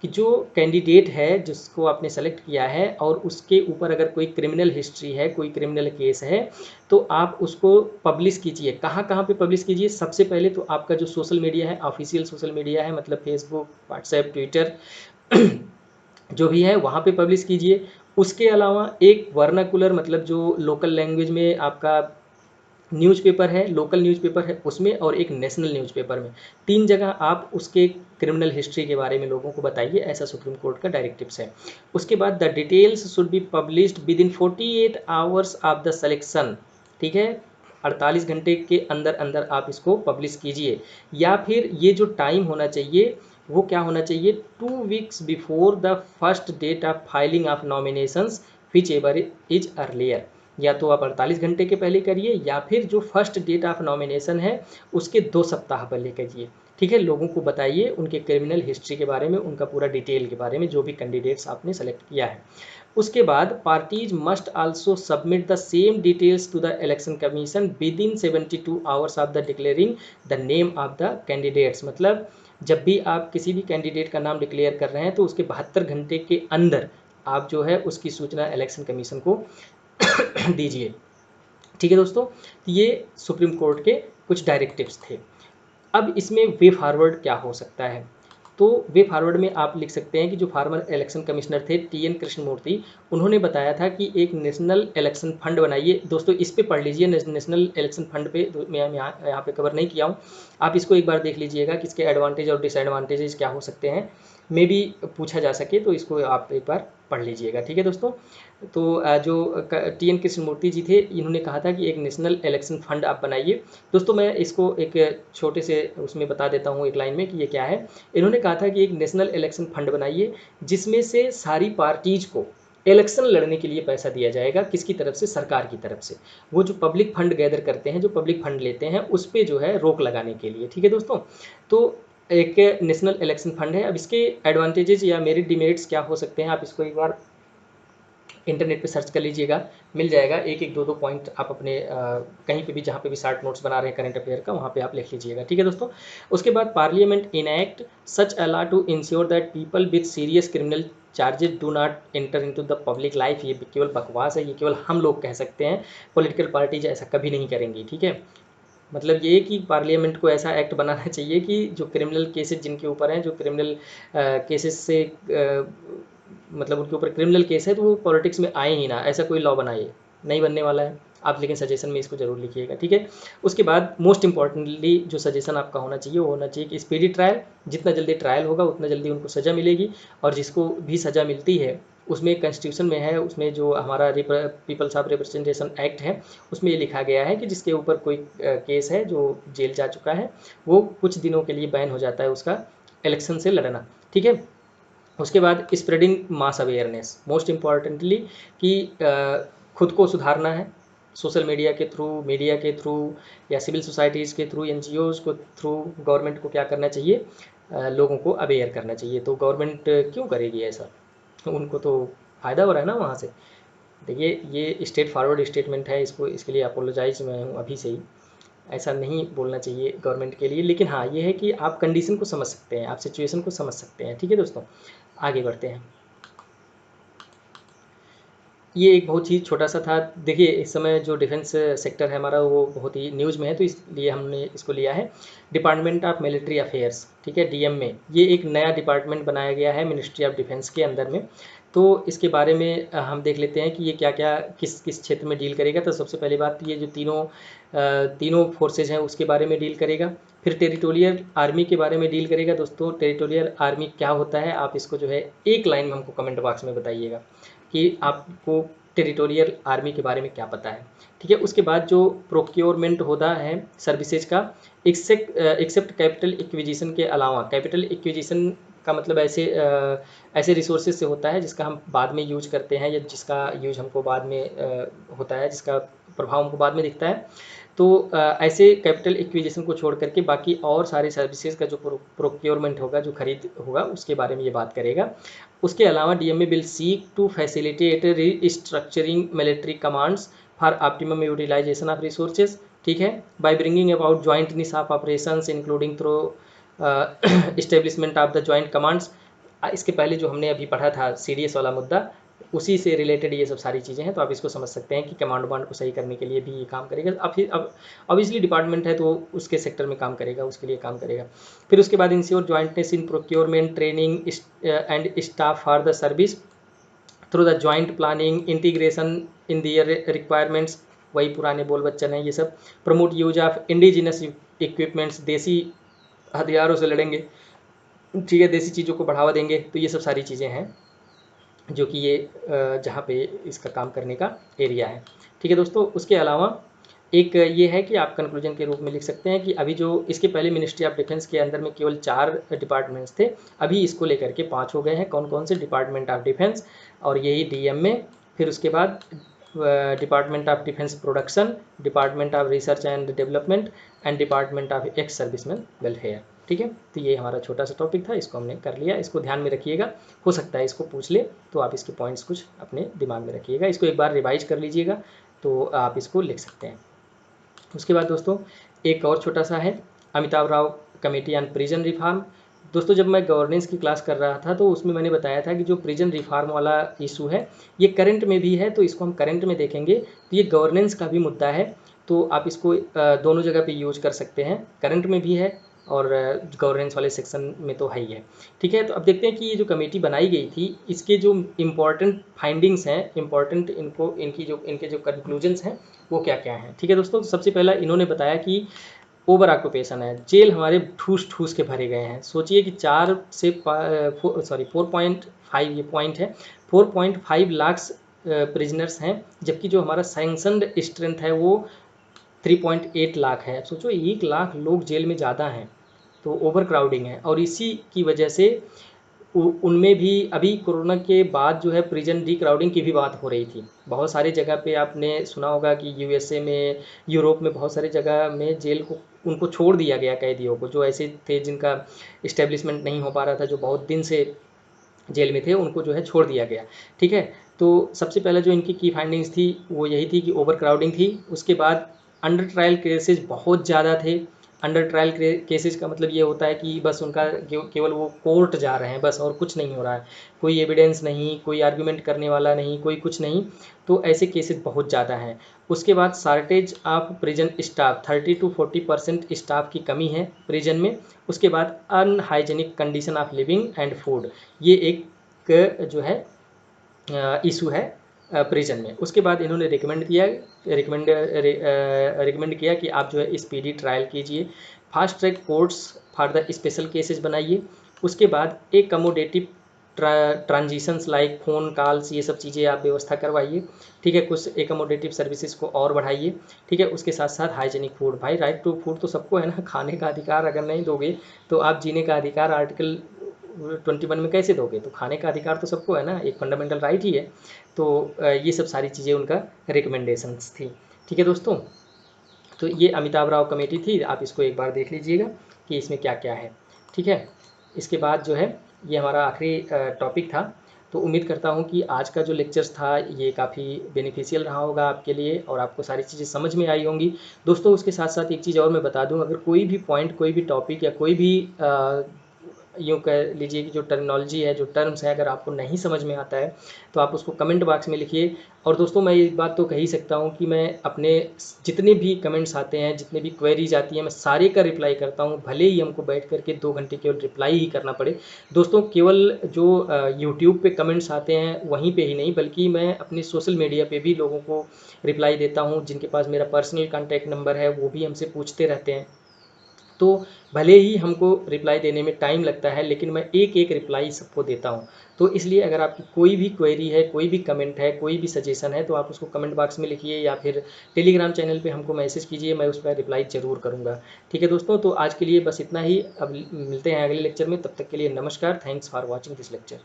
कि जो कैंडिडेट है जिसको आपने सेलेक्ट किया है और उसके ऊपर अगर कोई क्रिमिनल हिस्ट्री है, कोई क्रिमिनल केस है, तो आप उसको पब्लिश कीजिए। कहाँ कहाँ पे पब्लिश कीजिए? सबसे पहले तो आपका जो सोशल मीडिया है, ऑफिशियल सोशल मीडिया है, मतलब फेसबुक, व्हाट्सएप, ट्विटर जो भी है वहाँ पे पब्लिश कीजिए। उसके अलावा एक वर्नाकुलर मतलब जो लोकल लैंग्वेज में आपका न्यूज़पेपर है, लोकल न्यूज़पेपर है उसमें, और एक नेशनल न्यूज़पेपर में, 3 जगह आप उसके क्रिमिनल हिस्ट्री के बारे में लोगों को बताइए, ऐसा सुप्रीम कोर्ट का डायरेक्टिव्स है। उसके बाद the details should be published with in 48 hours of the selection. ठीक है, 48 घंटे के अंदर अंदर आप इसको पब्लिश कीजिए। या फिर ये जो टाइम होना चाहिए वो क्या होना चाहिए? 2 weeks before the first date of filing of nominations whichever is earlier. या तो आप 48 घंटे के पहले करिए, या फिर जो फर्स्ट डेट ऑफ नॉमिनेशन है उसके 2 सप्ताह पहले करिए। ठीक है, लोगों को बताइए उनके क्रिमिनल हिस्ट्री के बारे में, उनका पूरा डिटेल के बारे में, जो भी कैंडिडेट्स आपने सेलेक्ट किया है। उसके बाद parties must also submit the same details to the election commission within 72 hours of the declaring the name of the candidates. मतलब जब भी आप किसी भी कैंडिडेट का नाम डिक्लेयर कर रहे हैं तो उसके 72 घंटे के अंदर आप जो है उसकी सूचना इलेक्शन कमीशन को दीजिए। ठीक है दोस्तों, ये सुप्रीम कोर्ट के कुछ डायरेक्टिव्स थे। अब इसमें वे फॉरवर्ड क्या हो सकता है? तो वे फॉरवर्ड में आप लिख सकते हैं कि जो फॉर्मर इलेक्शन कमिश्नर थे TN कृष्णमूर्ति, उन्होंने बताया था कि एक नेशनल इलेक्शन फंड बनाइए। दोस्तों इस पे पढ़ लीजिए, नेशनल इलेक्शन फंड पे मैं यहाँ पे कवर नहीं किया हूँ, आप इसको एक बार देख लीजिएगा कि इसके एडवांटेज और डिसएडवांटेजेस क्या हो सकते हैं, मे भी पूछा जा सके, तो इसको आप एक बार पढ़ लीजिएगा। ठीक है दोस्तों, तो जो TN कृष्णमूर्ति जी थे, इन्होंने कहा था कि एक नेशनल इलेक्शन फंड आप बनाइए। दोस्तों मैं इसको एक छोटे से उसमें बता देता हूँ एक लाइन में कि ये क्या है। इन्होंने कहा था कि एक नेशनल इलेक्शन फंड बनाइए जिसमें से सारी पार्टीज को इलेक्शन लड़ने के लिए पैसा दिया जाएगा। किसकी तरफ से? सरकार की तरफ से। वो जो पब्लिक फंड गैदर करते हैं, जो पब्लिक फंड लेते हैं, उस पर जो है रोक लगाने के लिए। ठीक है दोस्तों, तो एक नेशनल इलेक्शन फंड है। अब इसके एडवांटेजेस या मेरिट डिमेरिट्स क्या हो सकते हैं, आप इसको एक बार इंटरनेट पे सर्च कर लीजिएगा, मिल जाएगा। एक एक दो दो पॉइंट आप अपने कहीं पे भी, जहाँ पे भी शॉर्ट नोट्स बना रहे हैं करंट अफेयर का, वहाँ पे आप लिख लीजिएगा। ठीक है दोस्तों, उसके बाद parliament enact such a law to ensure that people with serious criminal charges do not enter into the public life. ये केवल बकवास है, ये केवल हम लोग कह सकते हैं, पॉलिटिकल पार्टीज ऐसा कभी नहीं करेंगी। ठीक है, मतलब ये कि पार्लियामेंट को ऐसा एक्ट बनाना चाहिए कि जो क्रिमिनल केसेस जिनके ऊपर हैं, जो क्रिमिनल केसेस से मतलब उनके ऊपर क्रिमिनल केस है, तो वो पॉलिटिक्स में आए ही ना, ऐसा कोई लॉ बनाइए। नहीं बनने वाला है आप, लेकिन सजेशन में इसको जरूर लिखिएगा। ठीक है, उसके बाद मोस्ट इंपॉर्टेंटली जो सजेशन आपका होना चाहिए वो होना चाहिए कि स्पीडी ट्रायल, जितना जल्दी ट्रायल होगा उतना जल्दी उनको सज़ा मिलेगी। और जिसको भी सज़ा मिलती है उसमें कॉन्स्टिट्यूशन में है, उसमें जो हमारा पीपल्स ऑफ रिप्रेजेंटेशन एक्ट है उसमें ये लिखा गया है कि जिसके ऊपर कोई केस है, जो जेल जा चुका है, वो कुछ दिनों के लिए बैन हो जाता है उसका इलेक्शन से लड़ना। ठीक है, उसके बाद स्प्रेडिंग मास अवेयरनेस, मोस्ट इम्पॉर्टेंटली कि खुद को सुधारना है सोशल मीडिया के थ्रू, मीडिया के थ्रू, या सिविल सोसाइटीज़ के थ्रू, NGOs को थ्रू। गवर्नमेंट को क्या करना चाहिए? लोगों को अवेयर करना चाहिए। तो गवर्नमेंट क्यों करेगी ऐसा? उनको तो फ़ायदा हो रहा है ना वहाँ से। देखिए ये स्ट्रेट फॉरवर्ड स्टेटमेंट है, इसको इसके लिए अपोलोजाइज मैं हूँ अभी से ही, ऐसा नहीं बोलना चाहिए गवर्नमेंट के लिए। लेकिन हाँ ये है कि आप कंडीशन को समझ सकते हैं, आप सिचुएशन को समझ सकते हैं। ठीक है दोस्तों, आगे बढ़ते हैं। ये एक बहुत ही छोटा सा था। देखिए इस समय जो डिफेंस सेक्टर है हमारा वो बहुत ही न्यूज़ में है, तो इसलिए हमने इसको लिया है। डिपार्टमेंट ऑफ मिलिट्री अफेयर्स, ठीक है, DM में ये एक नया डिपार्टमेंट बनाया गया है मिनिस्ट्री ऑफ डिफेंस के अंदर में। तो इसके बारे में हम देख लेते हैं कि ये क्या क्या किस किस क्षेत्र में डील करेगा। तो सबसे पहली बात, ये जो तीनों फोर्सेज हैं उसके बारे में डील करेगा। फिर टेरिटोरियल आर्मी के बारे में डील करेगा। दोस्तों टेरिटोरियल आर्मी क्या होता है, आप इसको जो है एक लाइन में हमको कमेंट बॉक्स में बताइएगा कि आपको टेरिटोरियल आर्मी के बारे में क्या पता है। ठीक है, उसके बाद जो प्रोक्योरमेंट होता है सर्विसेज का, एक्सेप्ट कैपिटल एक्विजिशन के अलावा, कैपिटल एक्विजिशन का मतलब ऐसे रिसोर्सेज से होता है जिसका हम बाद में यूज करते हैं, या जिसका यूज हमको बाद में होता है, जिसका प्रभाव हमको बाद में दिखता है। तो ऐसे कैपिटल एक्विजिशन को छोड़ करके बाकी और सारे सर्विसेज का जो प्रोक्योरमेंट होगा, जो खरीद होगा, उसके बारे में ये बात करेगा। उसके अलावा DMA will seek to facilitate restructuring military commands for optimum utilisation of resources, ठीक है, by bringing about jointness of operations including through establishment of the joint commands. इसके पहले जो हमने अभी पढ़ा था सीडीएस वाला मुद्दा, उसी से रिलेटेड ये सब सारी चीज़ें हैं, तो आप इसको समझ सकते हैं कि कमांड वांड को सही करने के लिए भी ये काम करेगा। अब ऑब्वियसली डिपार्टमेंट है तो उसके सेक्टर में काम करेगा, उसके लिए काम करेगा। फिर उसके बाद ensure jointness in procurement training and staff for the service through the joint planning integration in their requirements, वही पुराने बोल बच्चन हैं ये सब। Promote use of indigenous equipments, देसी हथियारों से लड़ेंगे, ठीक है, देसी चीज़ों को बढ़ावा देंगे। तो ये सब सारी चीज़ें हैं जो कि ये जहाँ पे इसका काम करने का एरिया है, ठीक है दोस्तों। उसके अलावा एक ये है कि आप कंक्लूजन के रूप में लिख सकते हैं कि अभी जो इसके पहले मिनिस्ट्री ऑफ डिफेंस के अंदर में केवल 4 डिपार्टमेंट्स थे, अभी इसको लेकर के 5 हो गए हैं। कौन कौन से? डिपार्टमेंट ऑफ डिफेंस, और यही डीएमए, फिर उसके बाद department of defence production, department of research and development and department of ex serviceman welfare, ठीक है। तो ये हमारा छोटा सा टॉपिक था, इसको हमने कर लिया। इसको ध्यान में रखिएगा, हो सकता है इसको पूछ ले, तो आप इसके पॉइंट्स कुछ अपने दिमाग में रखिएगा। इसको एक बार रिवाइज कर लीजिएगा तो आप इसको लिख सकते हैं। उसके बाद दोस्तों एक और छोटा सा है, Amitabh Rao committee on prison reform. दोस्तों जब मैं गवर्नेंस की क्लास कर रहा था तो उसमें मैंने बताया था कि जो प्रिजन रिफॉर्म वाला इशू है ये करंट में भी है, तो इसको हम करंट में देखेंगे। तो ये गवर्नेंस का भी मुद्दा है, तो आप इसको दोनों जगह पे यूज कर सकते हैं, करंट में भी है और गवर्नेंस वाले सेक्शन में तो है ही है, ठीक है। तो अब देखते हैं कि ये जो कमेटी बनाई गई थी इसके जो इम्पॉर्टेंट फाइंडिंग्स हैं, इम्पॉर्टेंट इनके जो कंक्लूजन्स हैं वो क्या क्या हैं, ठीक है दोस्तों। सबसे पहला इन्होंने बताया कि ओवर ऑक्यूपेशन है, जेल हमारे ठूस ठूस के भरे गए हैं। सोचिए कि 4 से 4.5 ये पॉइंट है, 4.5 लाख प्रिजनर्स हैं, जबकि जो हमारा सैंक्शनड स्ट्रेंथ है वो 3.8 लाख है। सोचो 1 लाख लोग जेल में ज़्यादा हैं, तो ओवर क्राउडिंग है। और इसी की वजह से उनमें भी अभी कोरोना के बाद जो है प्रिजन डी क्राउडिंग की भी बात हो रही थी। बहुत सारी जगह पे आपने सुना होगा कि यूएसए में, यूरोप में बहुत सारी जगह में जेल को उनको छोड़ दिया गया, कैदियों को जो ऐसे थे जिनका इस्टेब्लिशमेंट नहीं हो पा रहा था, जो बहुत दिन से जेल में थे, उनको जो है छोड़ दिया गया, ठीक है। तो सबसे पहले जो इनकी की फाइंडिंग्स थी वो यही थी कि ओवर क्राउडिंग थी। उसके बाद अंडर ट्रायल केसेज बहुत ज़्यादा थे। अंडर ट्रायल केसेस का मतलब ये होता है कि बस उनका केवल वो कोर्ट जा रहे हैं बस, और कुछ नहीं हो रहा है, कोई एविडेंस नहीं, कोई आर्गुमेंट करने वाला नहीं, कोई कुछ नहीं। तो ऐसे केसेस बहुत ज़्यादा हैं। उसके बाद shortage of prison staff, 30 to 40% staff की कमी है प्रिजन में। उसके बाद unhygienic condition of living and food, ये एक जो है इशू है प्रिजन में। उसके बाद इन्होंने रिकमेंड किया कि आप जो है स्पीडी ट्रायल कीजिए, fast track courts for the special cases बनाइए। उसके बाद एक कमोडेटिव ट्रांजिशंस लाइक फ़ोन कॉल्स, ये सब चीज़ें आप व्यवस्था करवाइए, ठीक है। कुछ एकमोडेटिव सर्विसेज को और बढ़ाइए, ठीक है। उसके साथ साथ हाइजेनिक फूड, भाई राइट टू फूड तो सबको है ना, खाने का अधिकार अगर नहीं दोगे तो आप जीने का अधिकार आर्टिकल 21 में कैसे दोगे? तो खाने का अधिकार तो सबको है ना, एक फंडामेंटल राइट ही है। तो ये सब सारी चीज़ें उनका रिकमेंडेशंस थी, ठीक है दोस्तों। तो ये अमिताभ राव कमेटी थी, आप इसको एक बार देख लीजिएगा कि इसमें क्या क्या है, ठीक है। इसके बाद जो है ये हमारा आखिरी टॉपिक था। तो उम्मीद करता हूँ कि आज का जो लेक्चर्स था ये काफ़ी बेनिफिशियल रहा होगा आपके लिए और आपको सारी चीज़ें समझ में आई होंगी दोस्तों। उसके साथ साथ एक चीज़ और मैं बता दूँ, अगर कोई भी पॉइंट, कोई भी टॉपिक या कोई भी यूँ कह लीजिए कि जो टर्मिनोलॉजी है, जो टर्म्स है, अगर आपको नहीं समझ में आता है तो आप उसको कमेंट बॉक्स में लिखिए। और दोस्तों मैं एक बात तो कह ही सकता हूँ कि मैं अपने जितने भी कमेंट्स आते हैं, जितने भी क्वेरीज आती हैं, मैं सारे का रिप्लाई करता हूँ, भले ही हमको बैठ करके 2 घंटे केवल रिप्लाई ही करना पड़े दोस्तों। केवल जो यूट्यूब पे कमेंट्स आते हैं वहीं पे ही नहीं, बल्कि मैं अपने सोशल मीडिया पे भी लोगों को रिप्लाई देता हूँ। जिनके पास मेरा पर्सनल कॉन्टैक्ट नंबर है वो भी हमसे पूछते रहते हैं। तो भले ही हमको रिप्लाई देने में टाइम लगता है, लेकिन मैं एक एक रिप्लाई सबको देता हूँ। तो इसलिए अगर आपकी कोई भी क्वेरी है, कोई भी कमेंट है, कोई भी सजेशन है, तो आप उसको कमेंट बॉक्स में लिखिए या फिर टेलीग्राम चैनल पे हमको मैसेज कीजिए, मैं उस पर रिप्लाई ज़रूर करूँगा, ठीक है दोस्तों। तो आज के लिए बस इतना ही, अब मिलते हैं अगले लेक्चर में, तब तक के लिए नमस्कार। Thanks for watching this lecture.